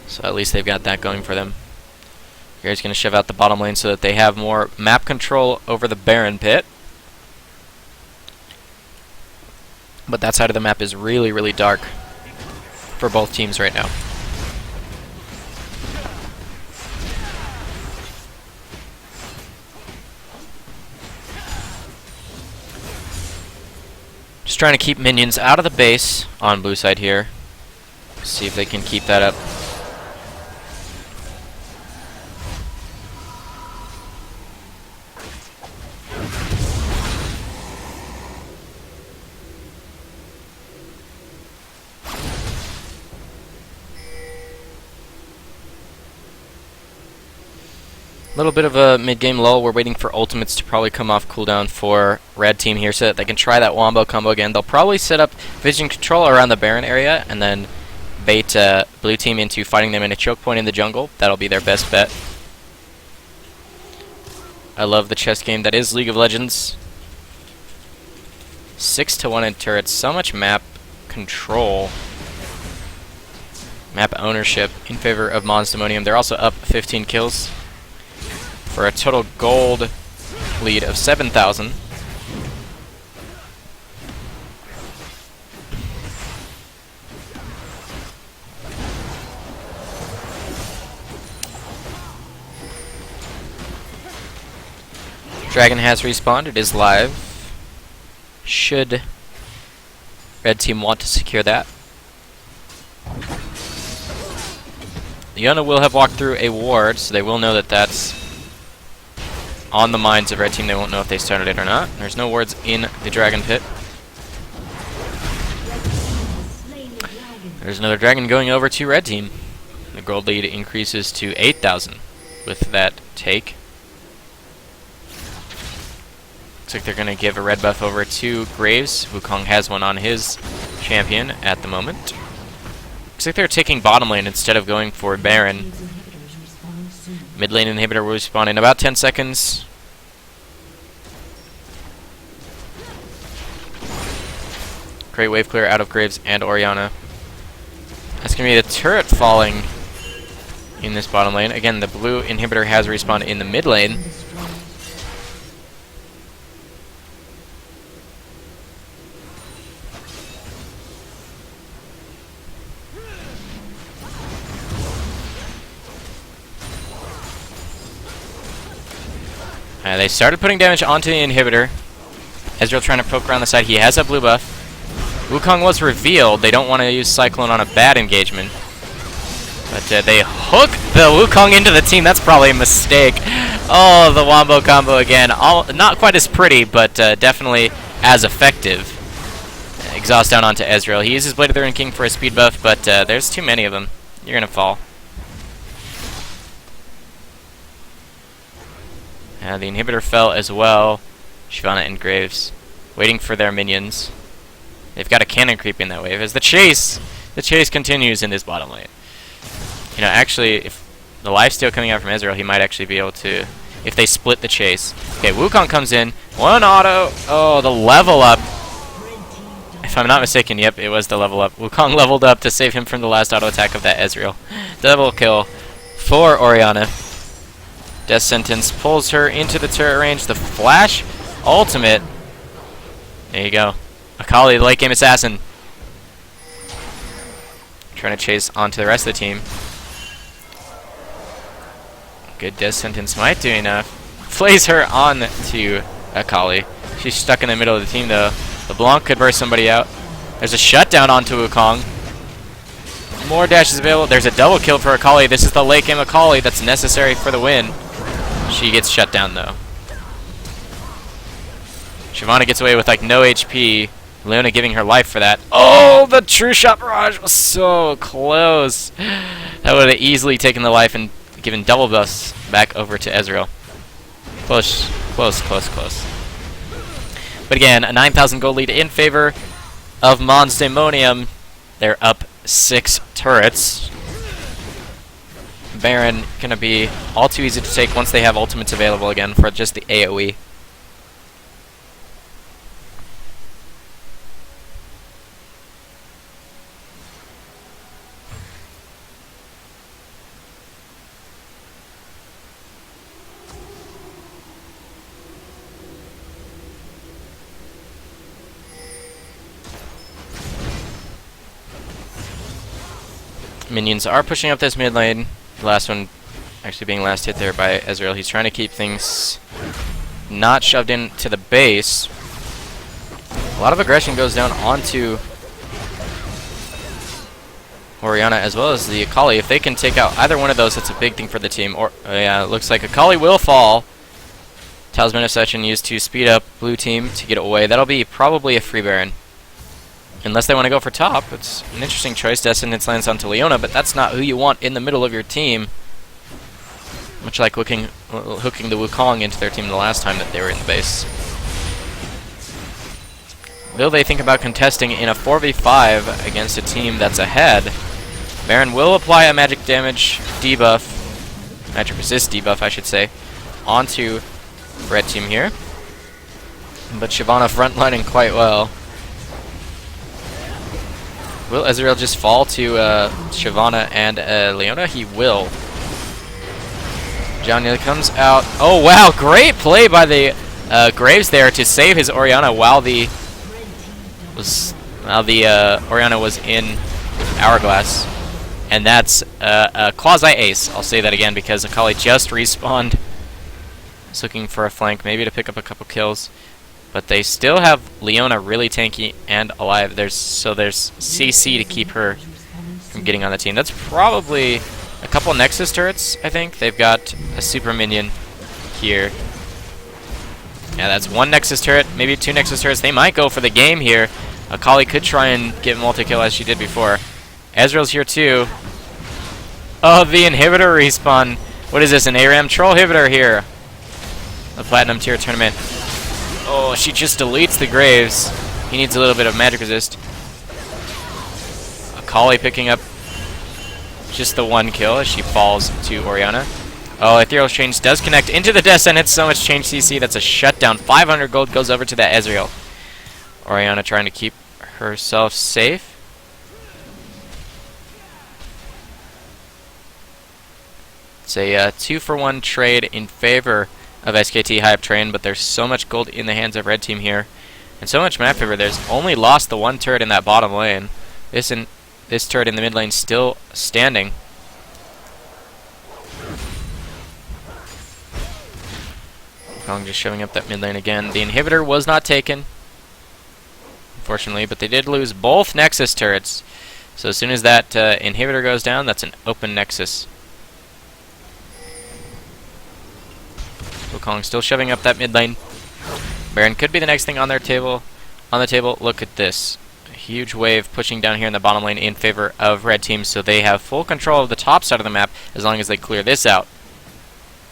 So at least they've got that going for them. Gary's going to shove out the bottom lane so that they have more map control over the Baron pit. But that side of the map is really, really dark for both teams right now. Just trying to keep minions out of the base on blue side here. See if they can keep that up. Little bit of a mid-game lull. We're waiting for ultimates to probably come off cooldown for red team here so that they can try that wombo combo again. They'll probably set up vision control around the Baron area and then bait blue team into fighting them in a choke point in the jungle. That'll be their best bet. I love the chess game that is League of Legends. 6-1 in turrets. So much map control. Map ownership in favor of Monsdemonium. They're also up 15 kills for a total gold lead of 7,000. Dragon has respawned. It is live. Should red team want to secure that. Yona will have walked through a ward, so they will know that that's on the minds of red team. They won't know if they started it or not. There's no wards in the dragon pit. There's another dragon going over to red team. The gold lead increases to 8,000 with that take. Looks like they're going to give a red buff over to Graves. Wukong has one on his champion at the moment. Looks like they're taking bottom lane instead of going for Baron. Mid lane inhibitor will respawn in about 10 seconds. Great wave clear out of Graves and Orianna. That's going to be the turret falling in this bottom lane. Again, the blue inhibitor has respawned in the mid lane. They started putting damage onto the inhibitor. Ezreal trying to poke around the side. He has a blue buff. Wukong was revealed. They don't want to use Cyclone on a bad engagement. But they hook the Wukong into the team. That's probably a mistake. Oh, the wombo combo again. Not quite as pretty, but definitely as effective. Exhaust down onto Ezreal. He uses Blade of the Ruined King for a speed buff, but there's too many of them. You're going to fall. The inhibitor fell as well. Shyvana and Graves waiting for their minions. They've got a cannon creep in that wave as the chase continues in this bottom lane. You know, actually, if the lifesteal coming out from Ezreal, he might actually be able to, if they split the chase. Okay, Wukong comes in. One auto. Oh, the level up. If I'm not mistaken, yep, it was the level up. Wukong leveled up to save him from the last auto attack of that Ezreal. Double kill for Orianna. Death Sentence pulls her into the turret range. The flash ultimate. There you go. Akali, the late game assassin. Trying to chase onto the rest of the team. Good Death Sentence might do enough. Flays her on to Akali. She's stuck in the middle of the team though. LeBlanc could burst somebody out. There's a shutdown onto Wukong. More dashes available. There's a double kill for Akali. This is the late game Akali that's necessary for the win. She gets shut down though. Shyvana gets away with like no HP. Leona giving her life for that. Oh, the true shot barrage was so close. That would have easily taken the life and given double buffs back over to Ezreal. Close, close, close, close. But again, a 9,000 gold lead in favor of Monsdemonium. They're up 6 turrets. Baron gonna be all too easy to take once they have ultimates available again for just the AoE. Minions are pushing up this mid lane. The last one actually being last hit there by Ezreal. He's trying to keep things not shoved into the base. A lot of aggression goes down onto Orianna as well as the Akali. If they can take out either one of those, that's a big thing for the team. Or yeah, it looks like Akali will fall. Talisman of Session used to speed up blue team to get away. That'll be probably a free Baron. Unless they want to go for top. It's an interesting choice. Descendants lands onto Leona, but that's not who you want in the middle of your team. Much like hooking the Wukong into their team the last time that they were in the base. Will they think about contesting in a 4v5 against a team that's ahead? Baron will apply a magic damage debuff, magic resist debuff I should say, onto red team here. But Shyvana frontlining quite well. Will Ezreal just fall to Shyvana and Leona? He will. Johnny comes out. Oh wow, great play by the Graves there to save his Orianna while the Orianna was in Hourglass. And that's a quasi-ace. I'll say that again because Akali just respawned. He's looking for a flank, maybe to pick up a couple kills. But they still have Leona really tanky and alive. There's CC to keep her from getting on the team. That's probably a couple Nexus turrets, I think. They've got a super minion here. Yeah, that's one Nexus turret, maybe two Nexus turrets. They might go for the game here. Akali could try and get multi-kill as she did before. Ezreal's here too. Oh, the inhibitor respawn. What is this, an ARAM troll inhibitor here? The Platinum tier tournament. Oh, she just deletes the Graves. He needs a little bit of magic resist. Akali picking up just the one kill as she falls to Orianna. Oh, Ethereal Change does connect into the Descendant. So much change CC. That's a shutdown. 500 gold goes over to that Ezreal. Orianna trying to keep herself safe. It's a 2-for-1 trade in favor of SKT Hype Train, but there's so much gold in the hands of red team here. And so much map favor. There's only lost the one turret in that bottom lane. This turret in the mid lane still standing. Kong just showing up that mid lane again. The inhibitor was not taken, unfortunately, but they did lose both Nexus turrets. So as soon as that inhibitor goes down, that's an open Nexus. Wukong still shoving up that mid lane. Baron could be the next thing on their table. On the table, look at this. A huge wave pushing down here in the bottom lane in favor of red team, so they have full control of the top side of the map as long as they clear this out.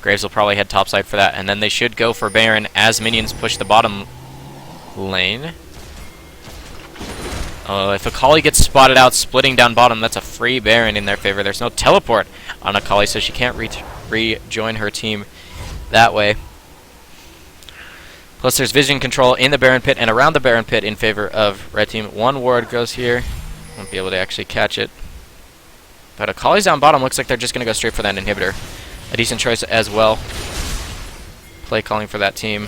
Graves will probably head topside for that, and then they should go for Baron as minions push the bottom lane. Oh, if Akali gets spotted out splitting down bottom, that's a free Baron in their favor. There's no teleport on Akali, so she can't rejoin her team that way. Plus there's vision control in the Baron pit and around the Baron pit in favor of red team. One ward goes here. Won't be able to actually catch it. But Akali's down bottom. Looks like they're just going to go straight for that inhibitor. A decent choice as well. Play calling for that team.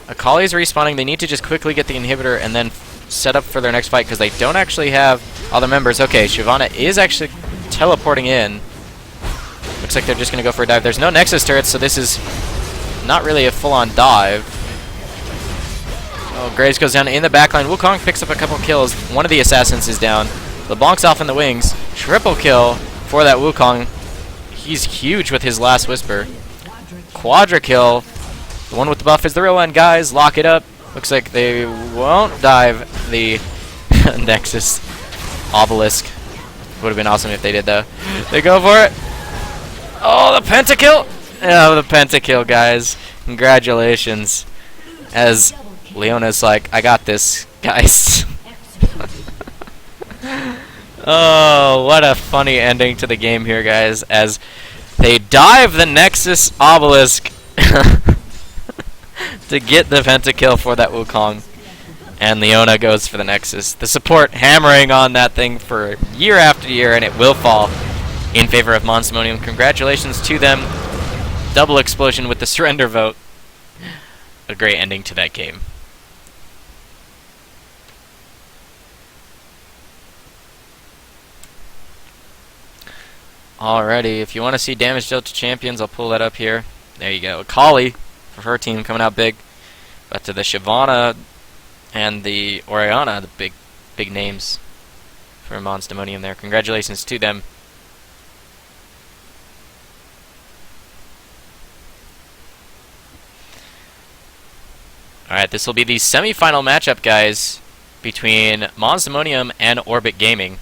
Akali's respawning. They need to just quickly get the inhibitor and then set up for their next fight because they don't actually have all the members. Okay, Shyvana is actually teleporting in. Looks like they're just going to go for a dive. There's no Nexus turrets, so this is not really a full-on dive. Oh, Graves goes down in the backline. Wukong picks up a couple kills. One of the assassins is down. LeBlanc's off in the wings. Triple kill for that Wukong. He's huge with his last Whisper. Quadra kill. The one with the buff is the real one, guys. Lock it up. Looks like they won't dive the Nexus Obelisk. Would have been awesome if they did, though. They go for it. Oh, the pentakill! Oh, the pentakill, guys. Congratulations. As Leona's like, I got this, guys. Oh, what a funny ending to the game here, guys. As they dive the Nexus Obelisk to get the pentakill for that Wukong. And Leona goes for the Nexus. The support hammering on that thing for year after year, and it will fall in favor of Monsimonium. Congratulations to them. Double explosion with the surrender vote. A great ending to that game. Alrighty, if you want to see damage dealt to champions, I'll pull that up here. There you go. Akali for her team coming out big. But to the Shyvana and the Oriana, the big names for Monsdemonium there. Congratulations to them. Alright, this will be the semi-final matchup, guys, between Monsdemonium and Orbit Gaming.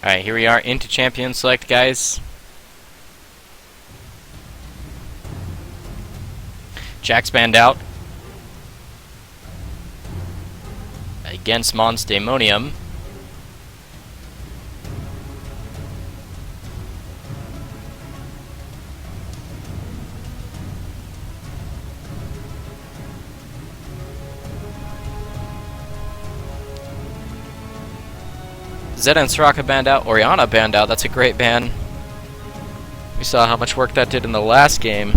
Alright, here we are into Champion Select, guys. Jack's banned out against Monsdemonium. Zed and Soraka banned out. Oriana banned out. That's a great ban. We saw how much work that did in the last game.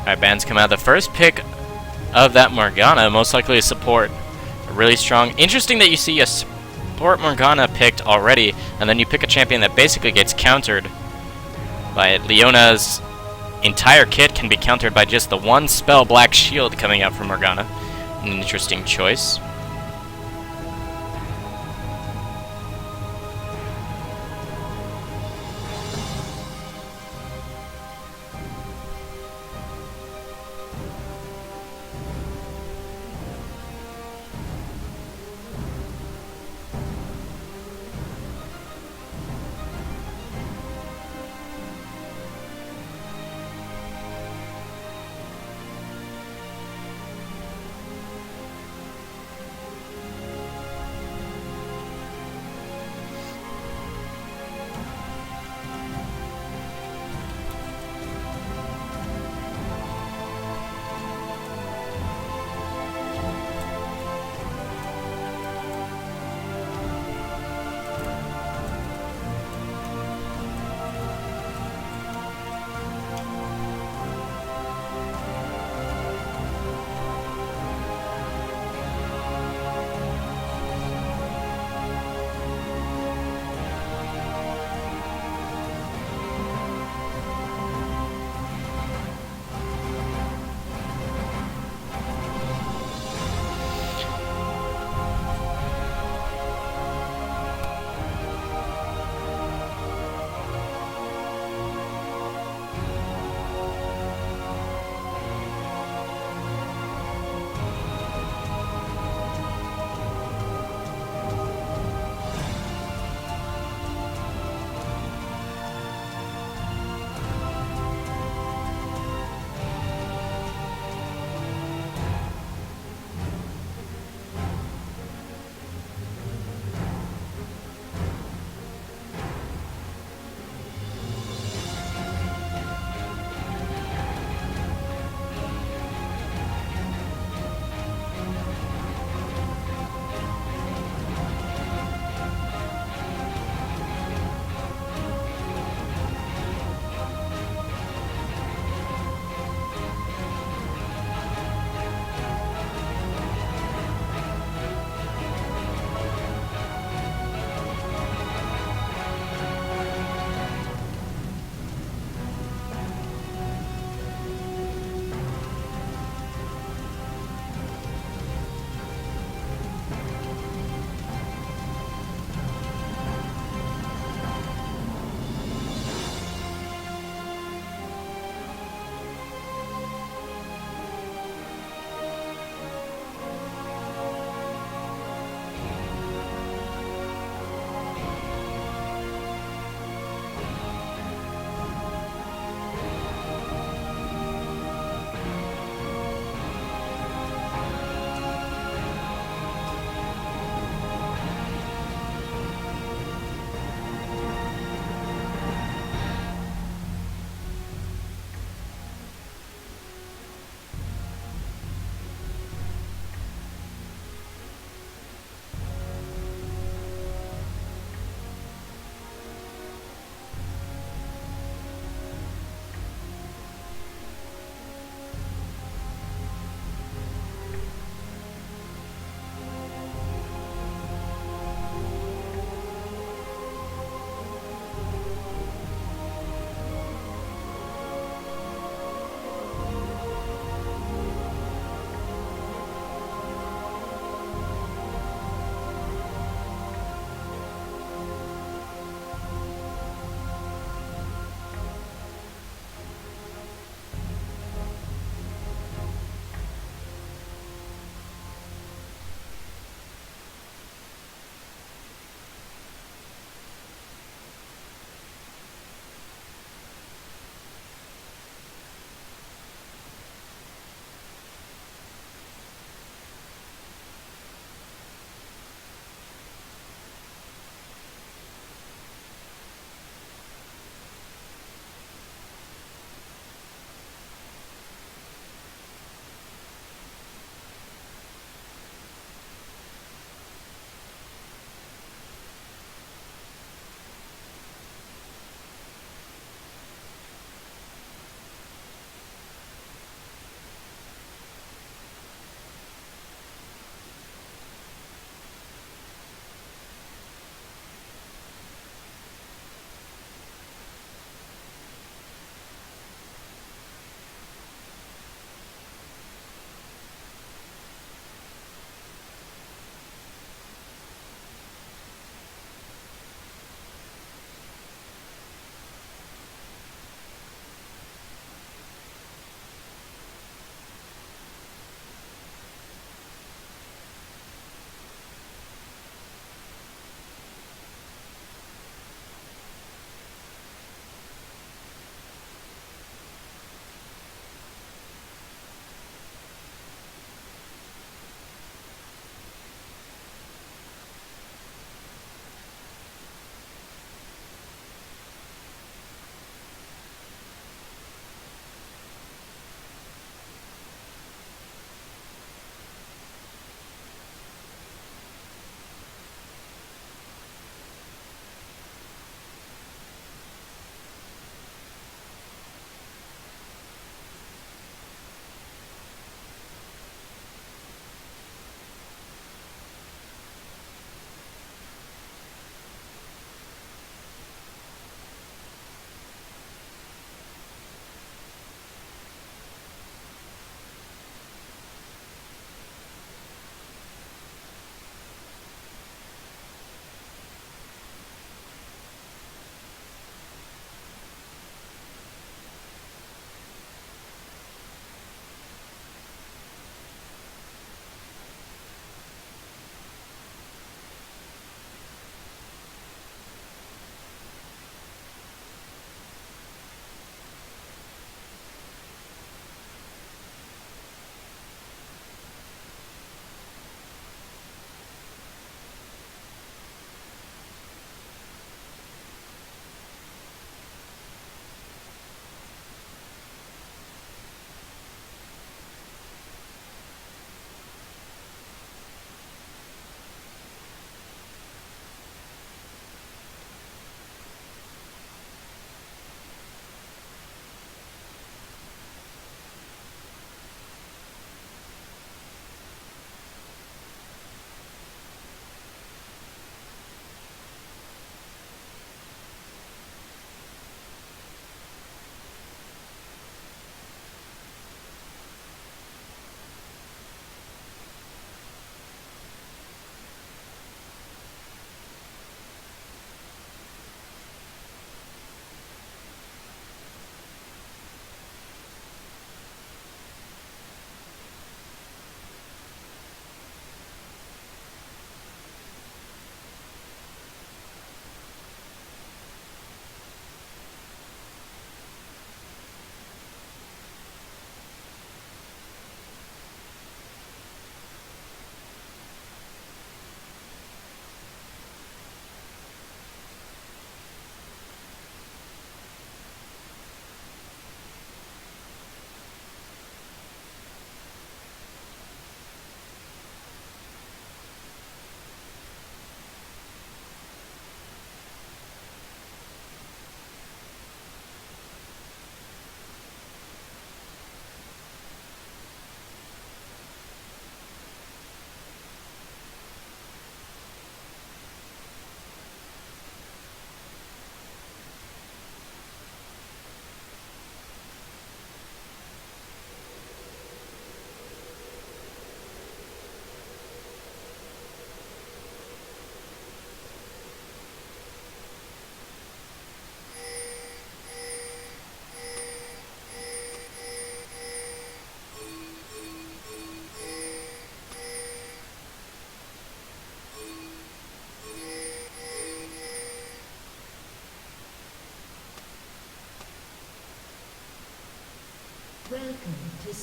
Alright, bans come out. The first pick of that Morgana, most likely a support. Really strong. Interesting that you see a support Morgana picked already, and then you pick a champion that basically gets countered by it. Leona's entire kit can be countered by just the one spell Black Shield coming out from Morgana. An interesting choice.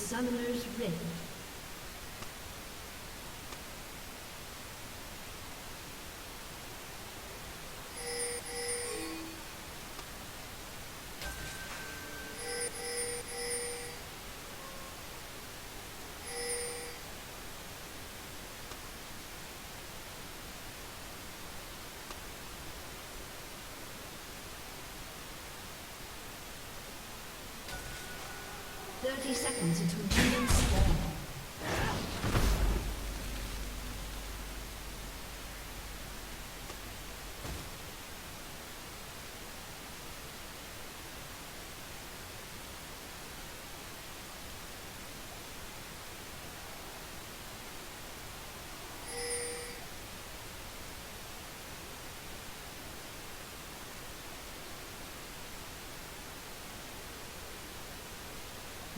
Summoner's Rift. Seconds until minions spawn.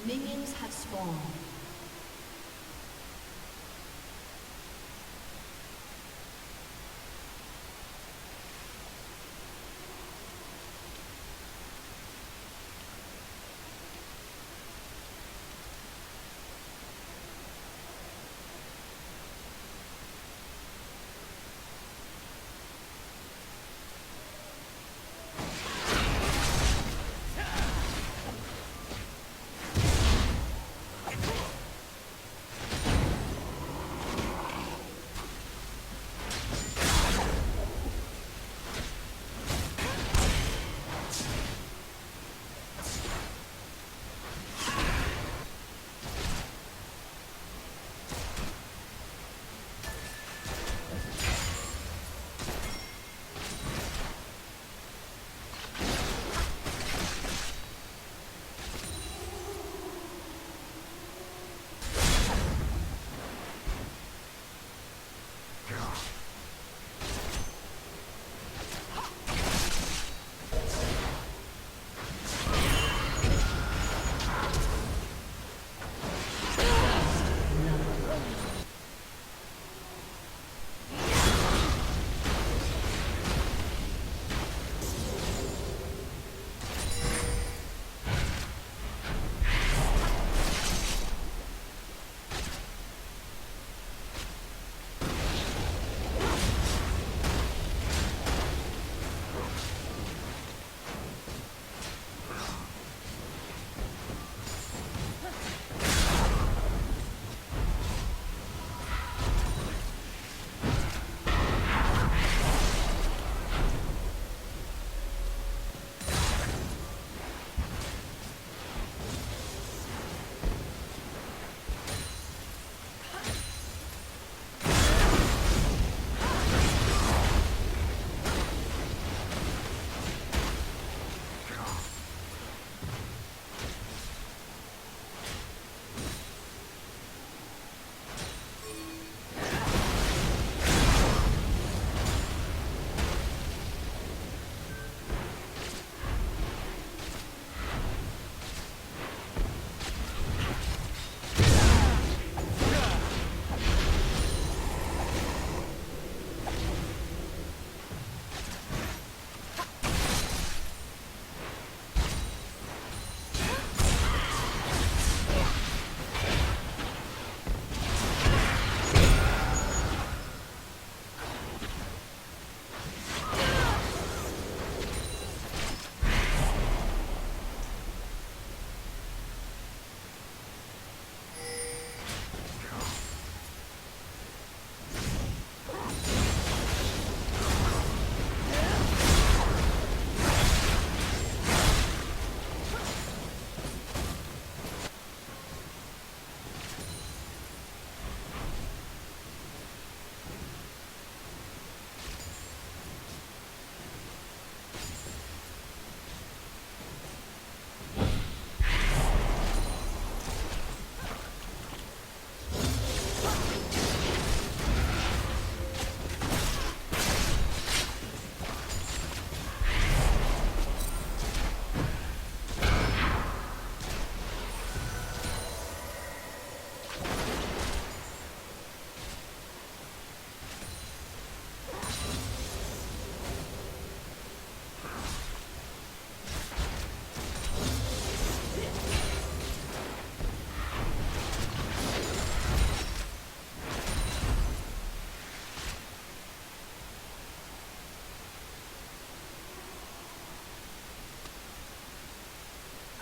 Minions have spawned.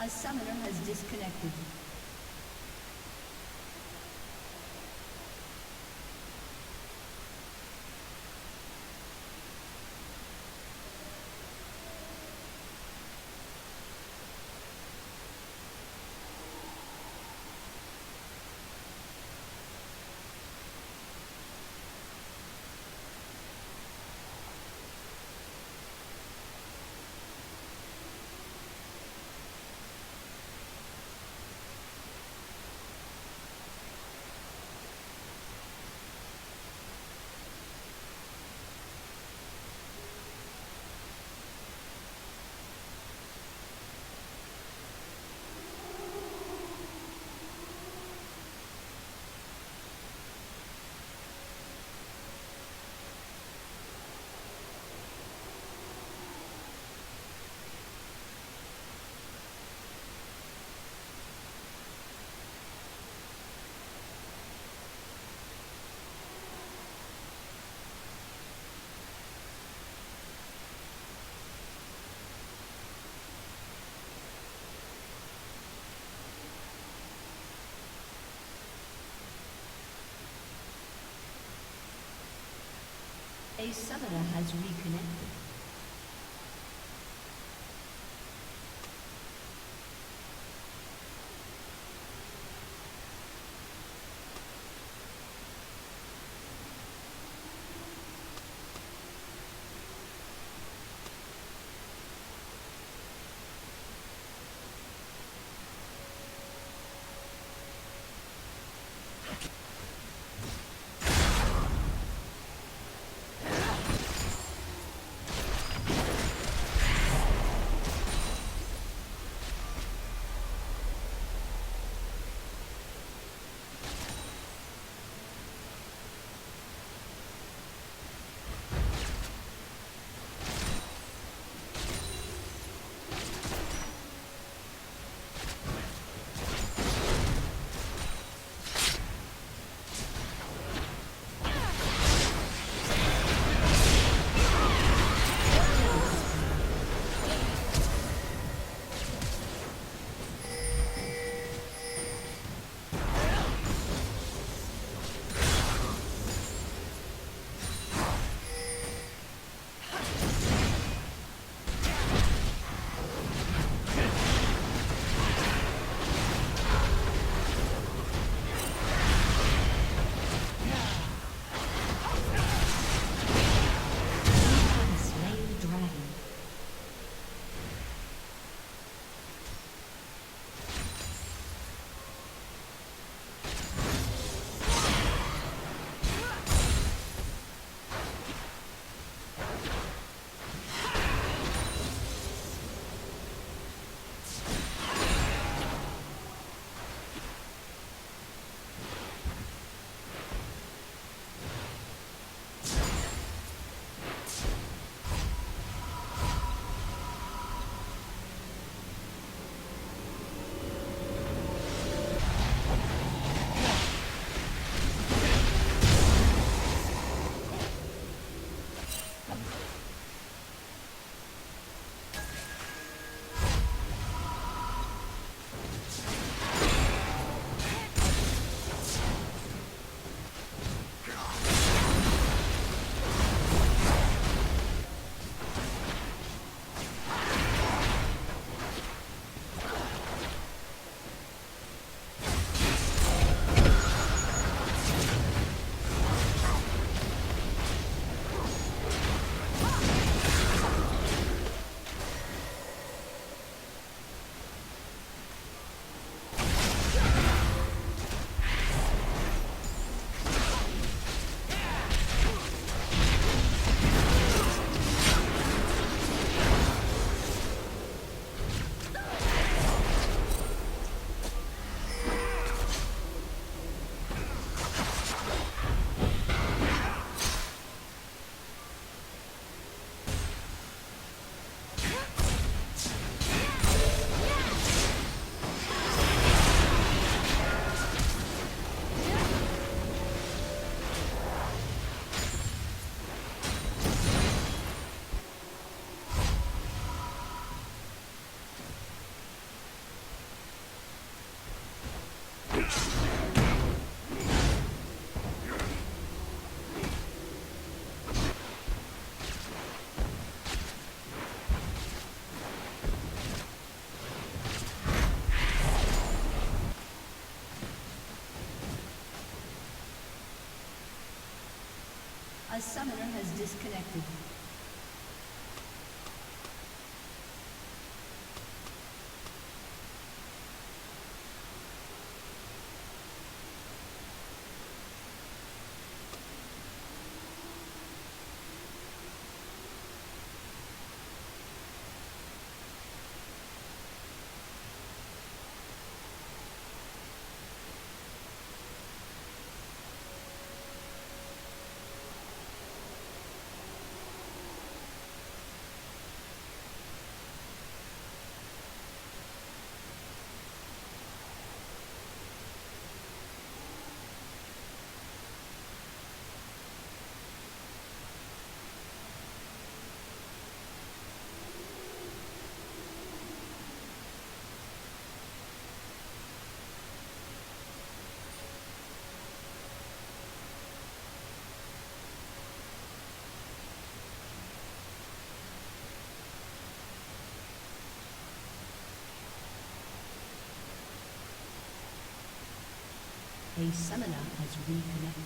A summoner has disconnected. A summoner has reconnected. A summoner has disconnected. A summoner has reconnected.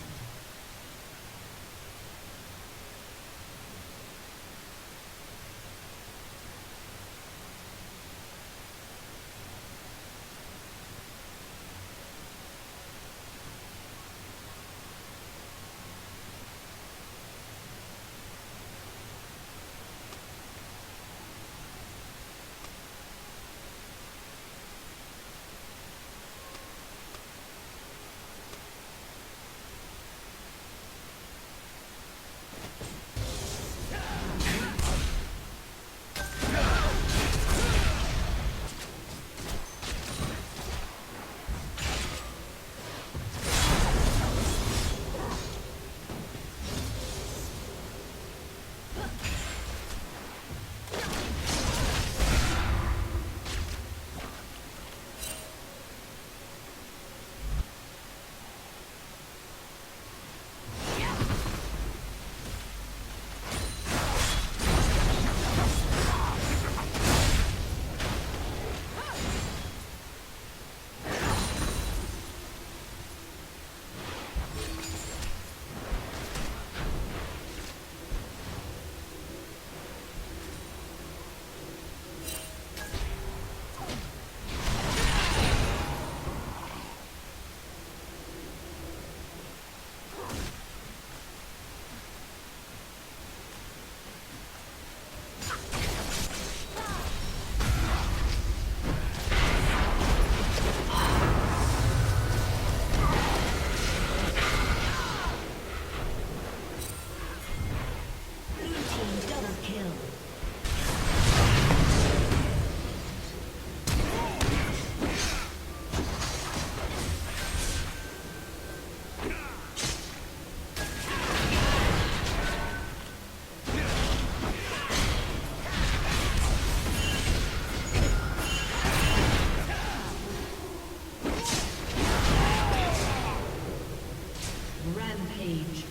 Rampage.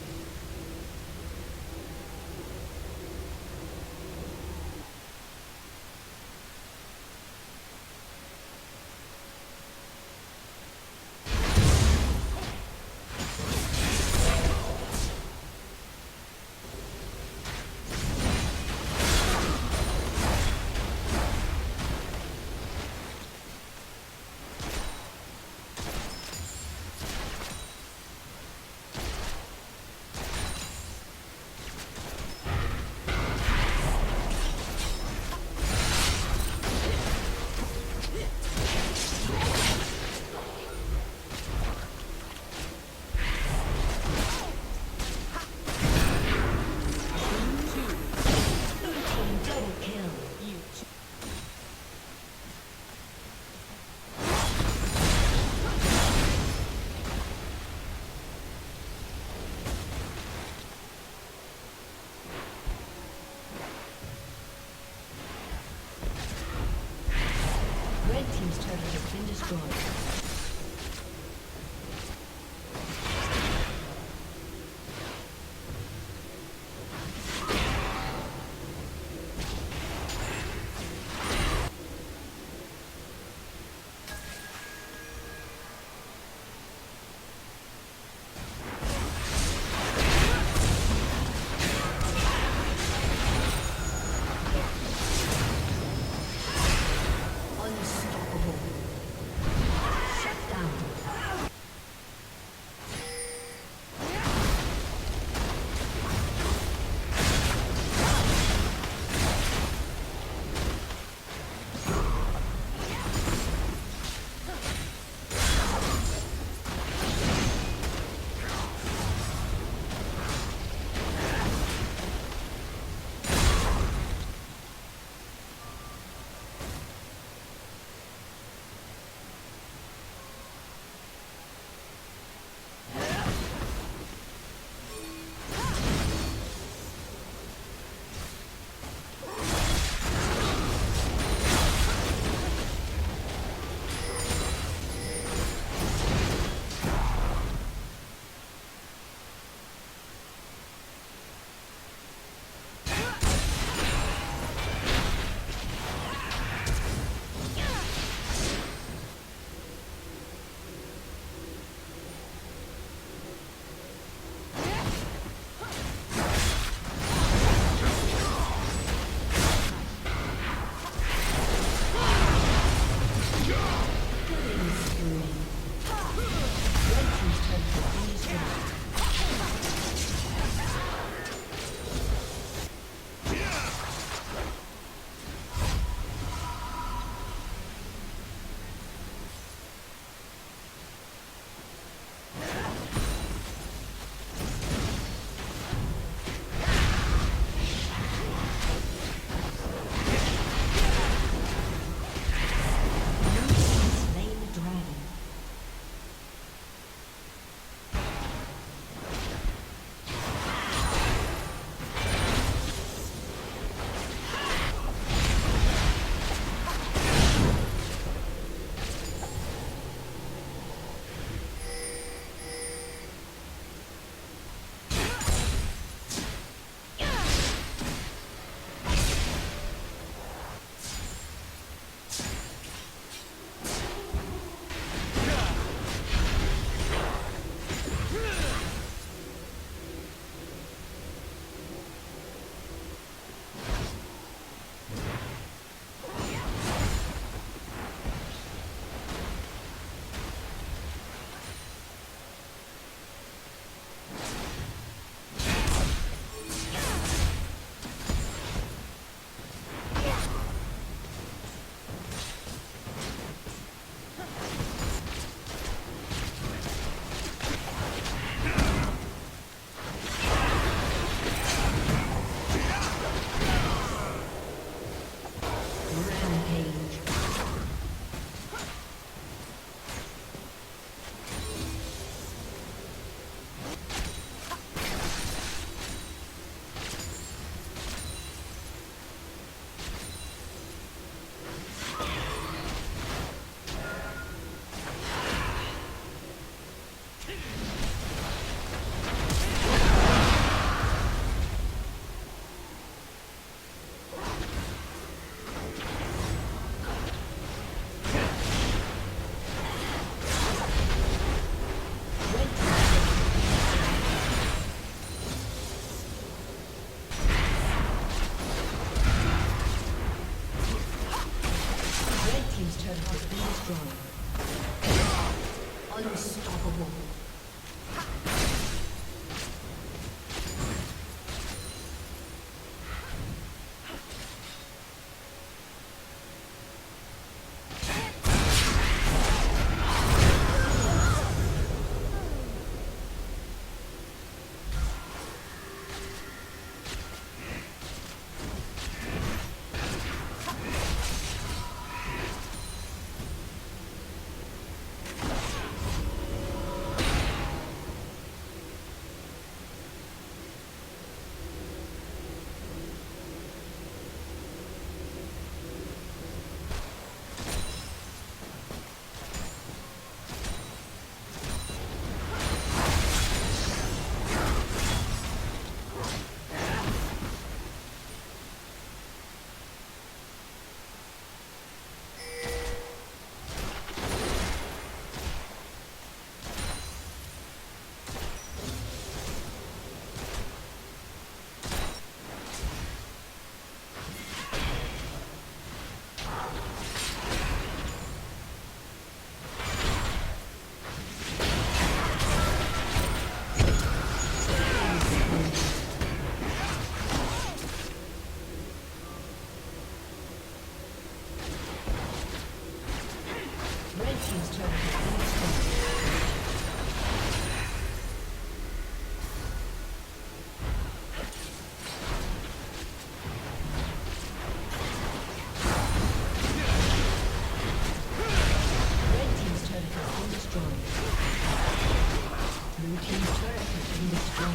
Red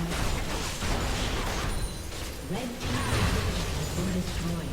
team's inhibitor has been destroyed.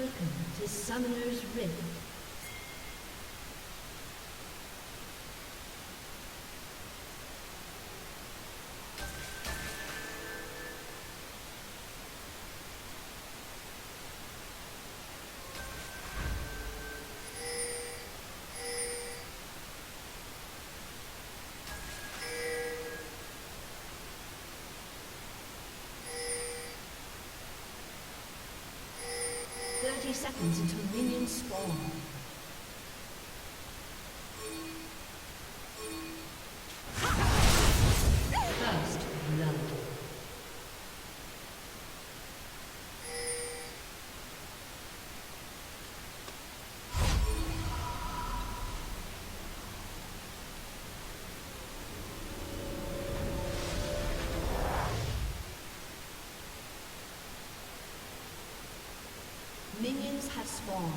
Welcome to Summoner's Rift. Seconds until minions spawn. First blood. Minions have spawned.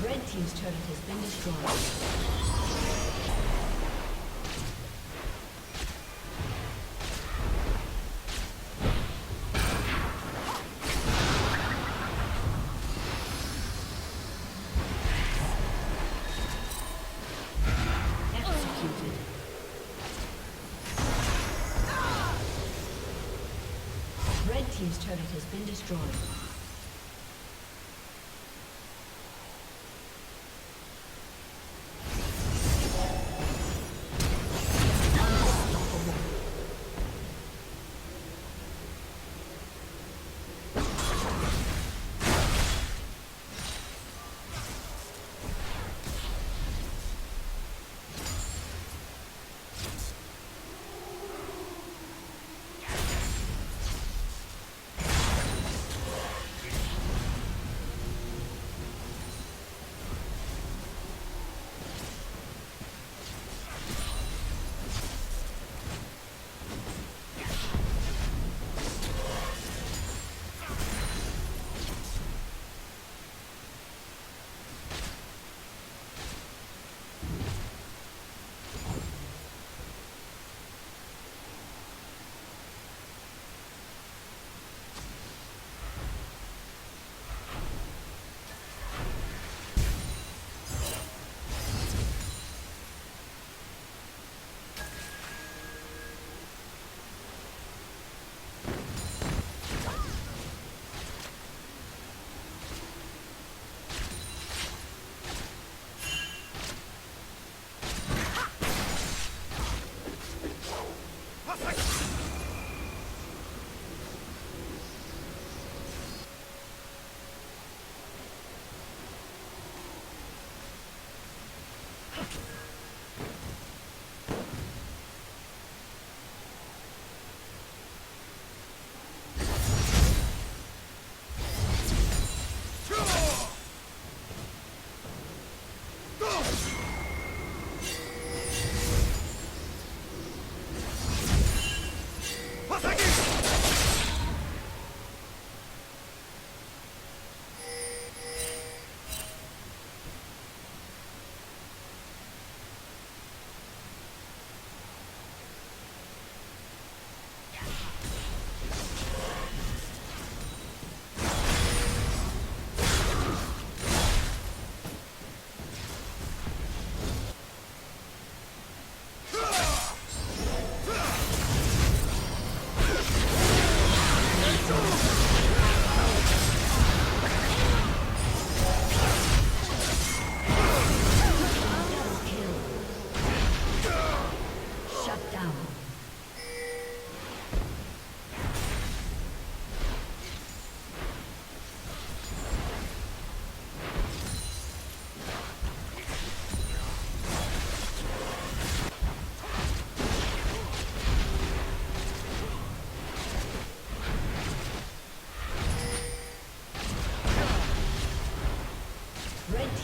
Red team's turret has been destroyed. Executed. Red team's turret has been destroyed.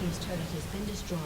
Team's turret has been destroyed.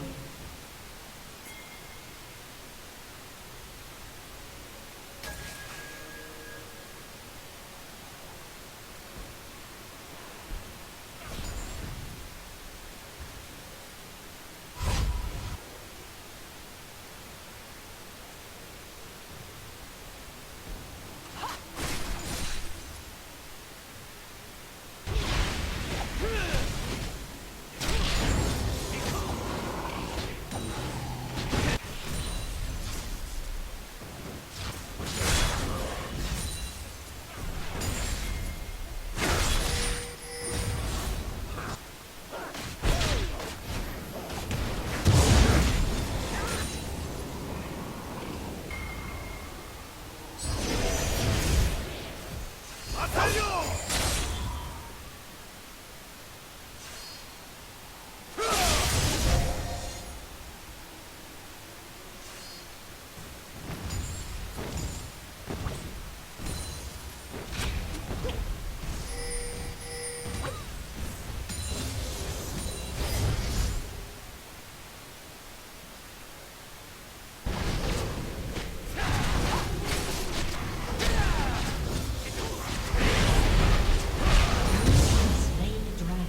Slain the dragon.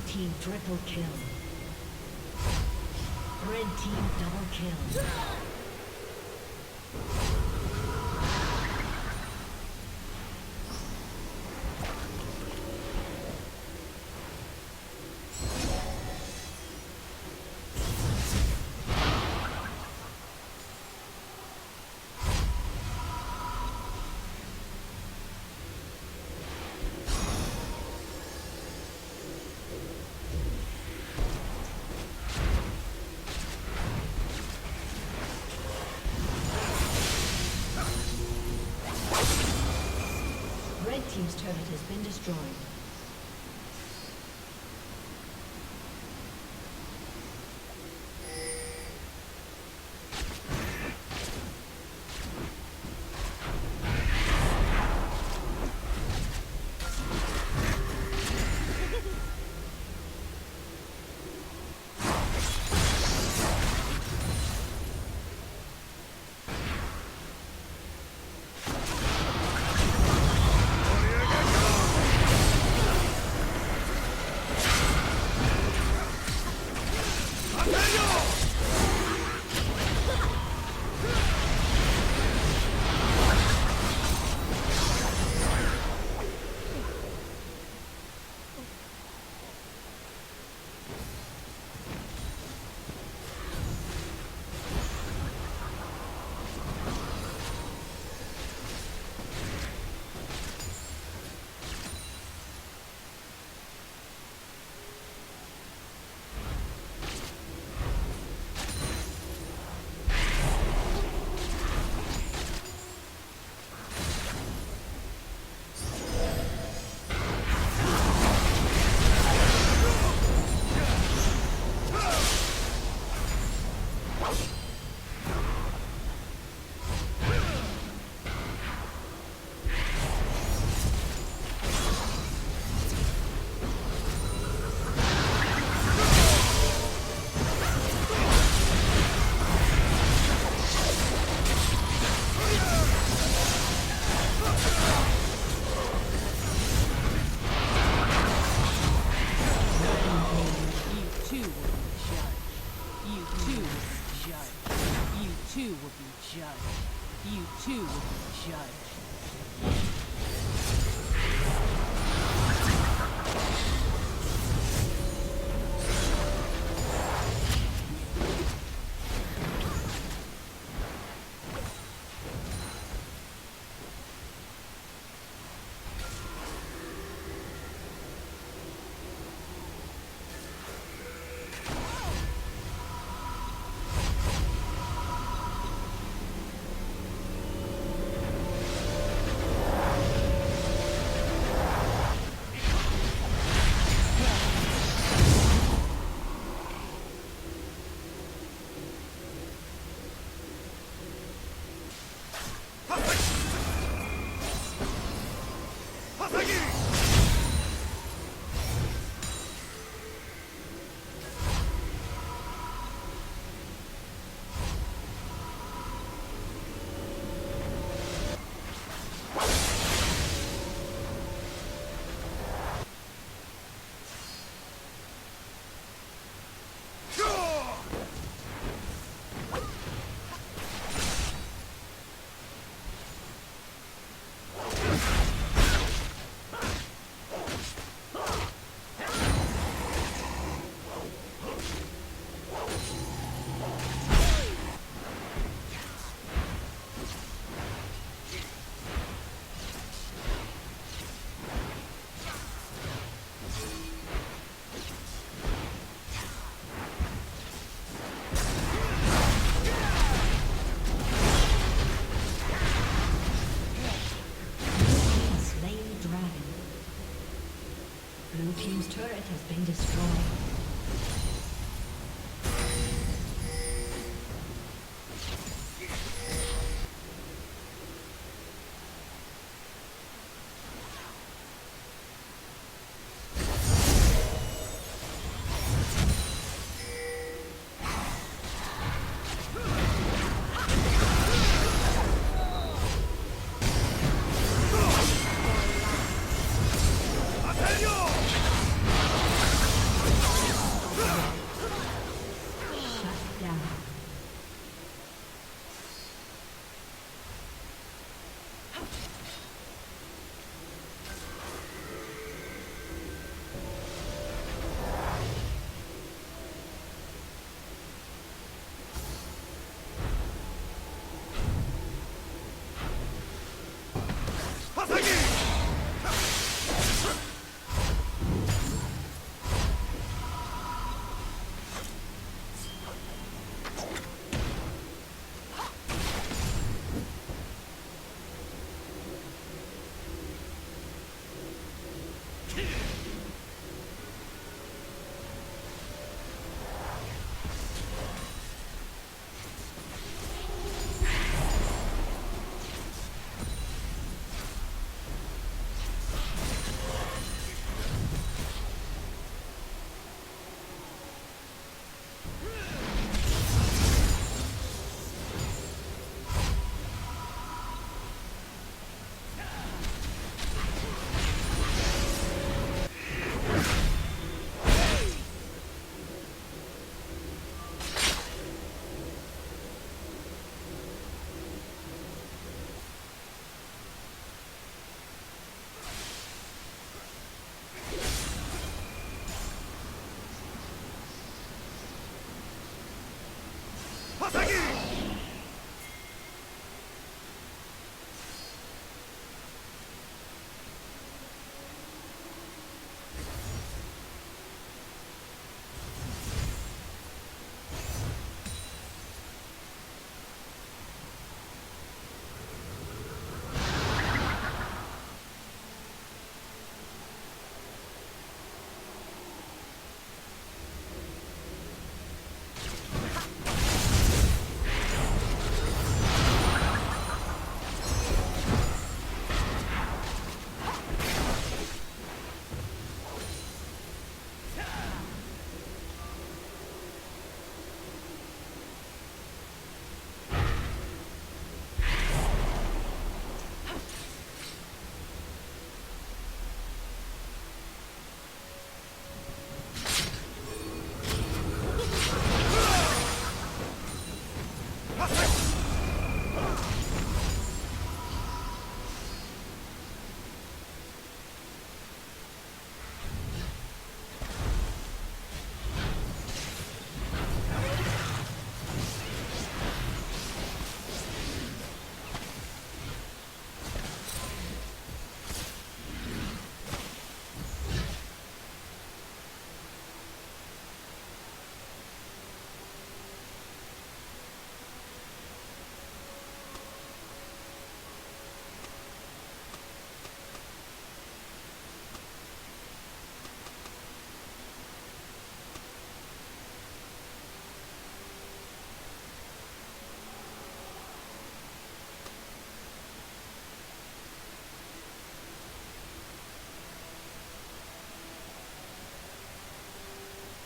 Team triple kill. Red team double kill. Red team's turret has been destroyed. Two judge. Blue team's turret has been destroyed.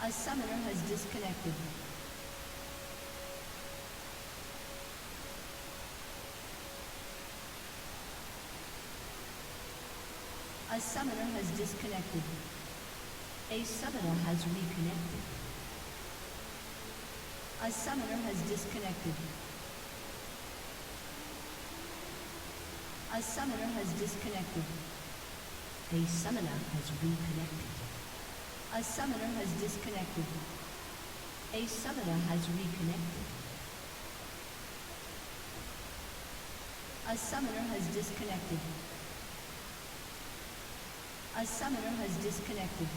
A summoner has disconnected. A summoner has disconnected. A summoner has reconnected. A summoner has disconnected. A summoner has disconnected. A summoner has reconnected. A summoner has disconnected. A summoner has reconnected. A summoner has disconnected. A summoner has disconnected.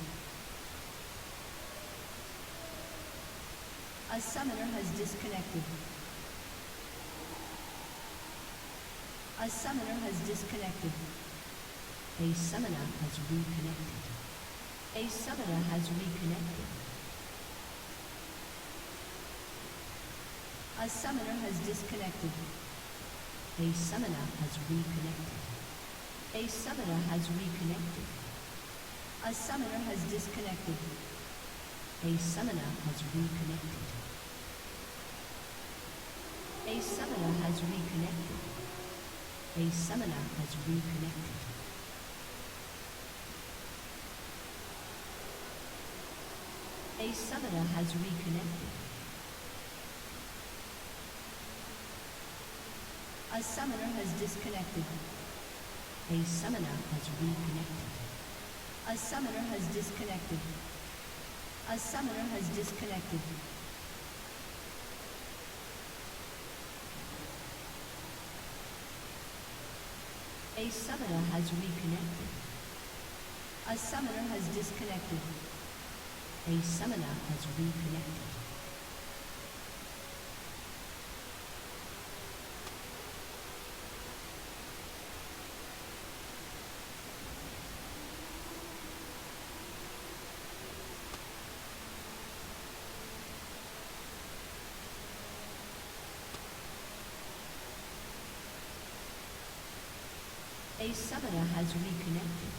A summoner has disconnected. A summoner has disconnected. A summoner has reconnected. A summoner has reconnected. A summoner has disconnected. A summoner has reconnected. A summoner has reconnected. A summoner has disconnected. A summoner has reconnected. A summoner has reconnected. A summoner has reconnected. A summoner has reconnected. A summoner has disconnected. A summoner has reconnected. A summoner has disconnected. A summoner has disconnected. A summoner has reconnected. A summoner has disconnected. A summoner has reconnected. A summoner has reconnected.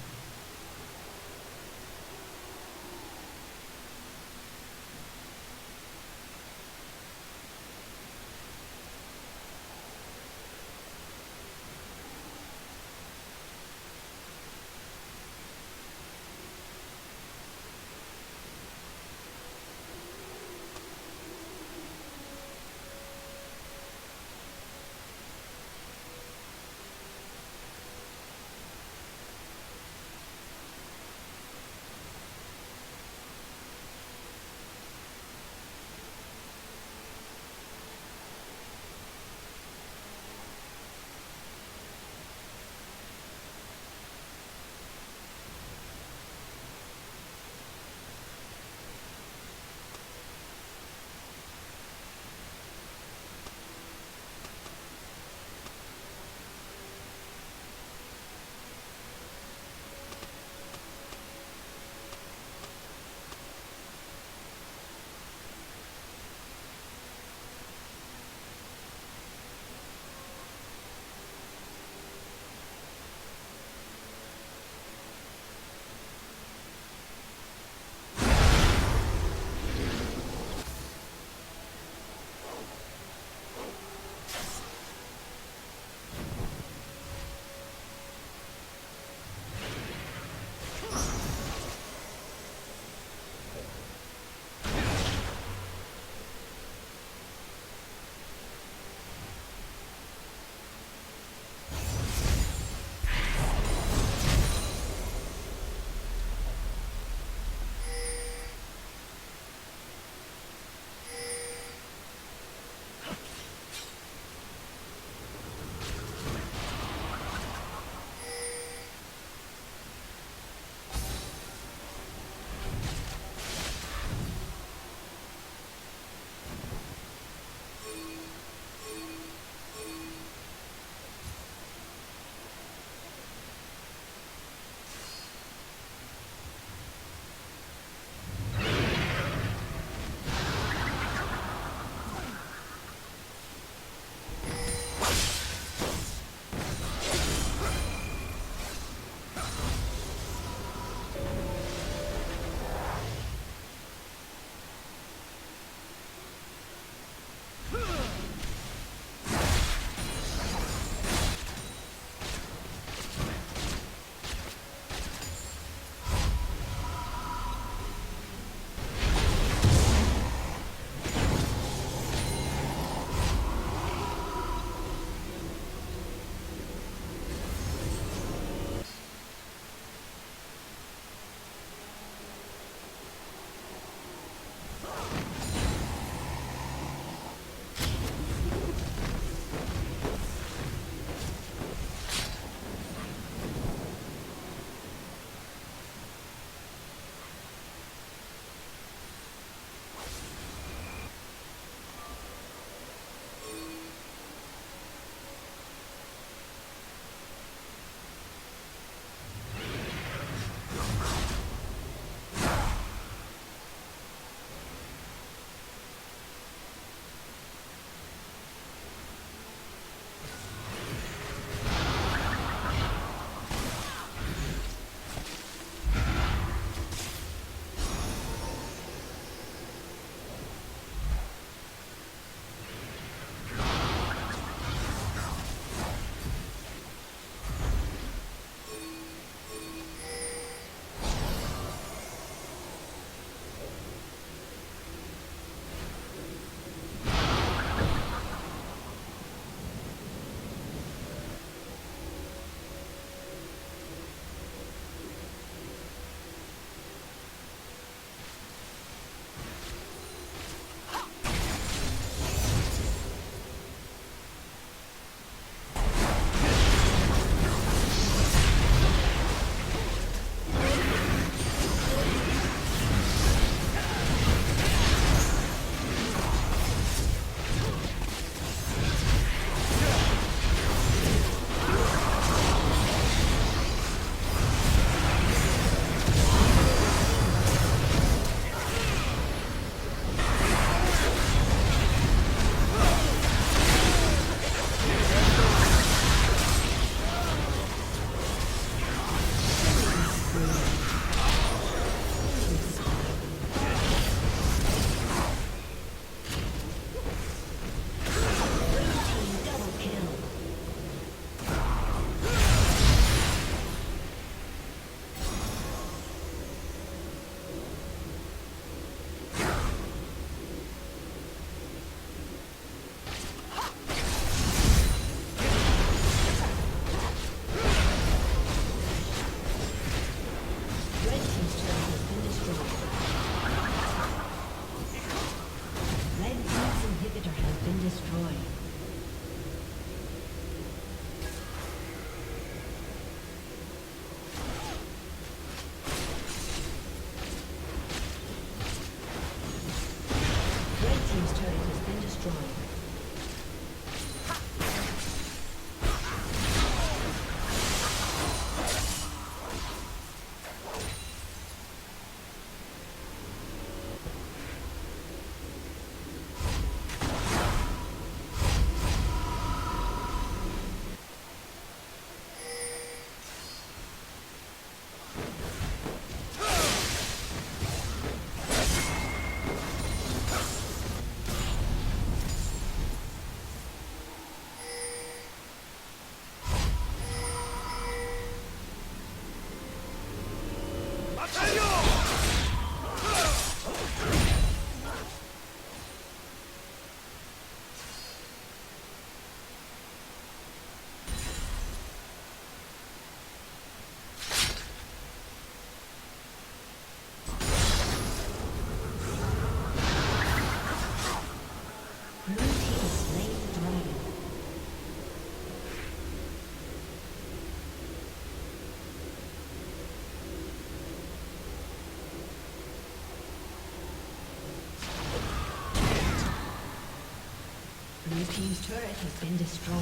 team's turret has been destroyed.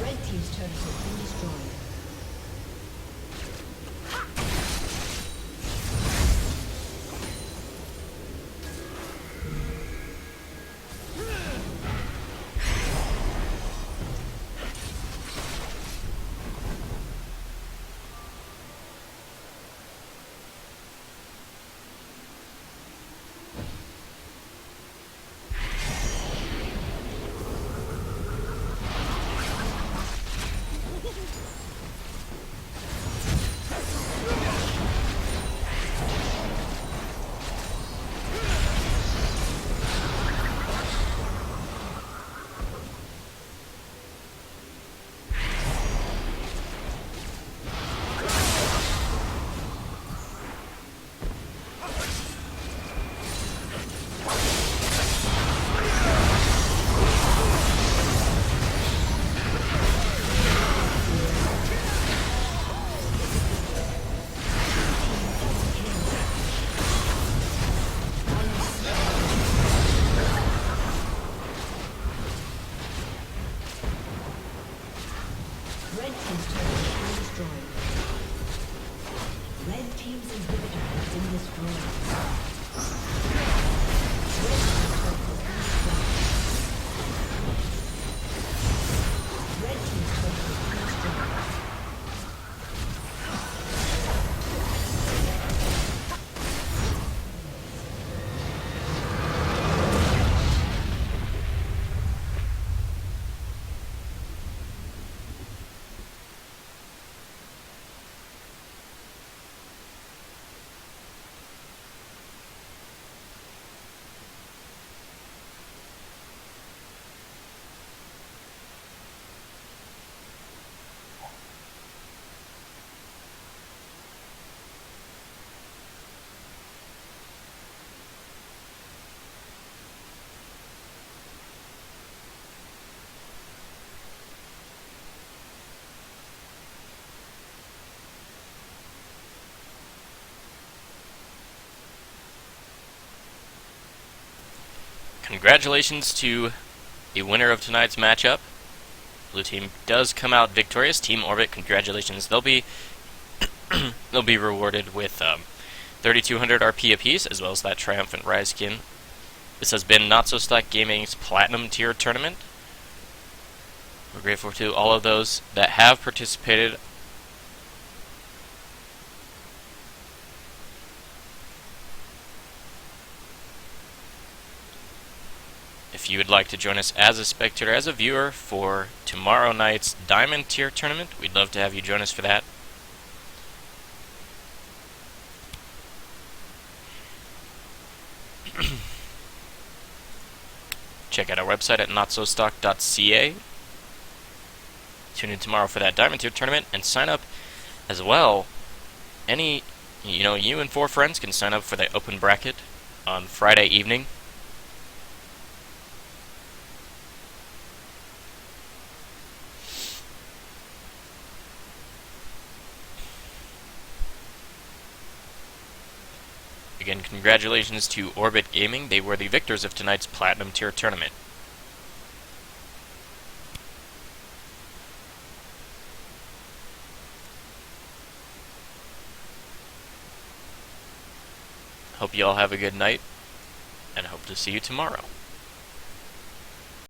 Red team's turret has been destroyed. Red team's turret has been destroyed. Red team's inhibitor has been destroyed. Red team's turret has been destroyed. Red team's turret has been destroyed. Congratulations to the winner of tonight's matchup. Blue team does come out victorious. Team Orbit, congratulations. They'll be they'll be rewarded with 3,200 RP apiece, as well as that Triumphant Rise skin. This has been NotSoStockGaming's Platinum Tier Tournament. We're grateful to all of those that have participated. If you would like to join us as a spectator, as a viewer, for tomorrow night's Diamond Tier Tournament, we'd love to have you join us for that. Check out our website at NotSoStock.ca. Tune in tomorrow for that Diamond Tier Tournament, and sign up as well. You and 4 friends can sign up for the open bracket on Friday evening. Again, congratulations to Orbit Gaming. They were the victors of tonight's Platinum Tier Tournament. Hope you all have a good night, and hope to see you tomorrow.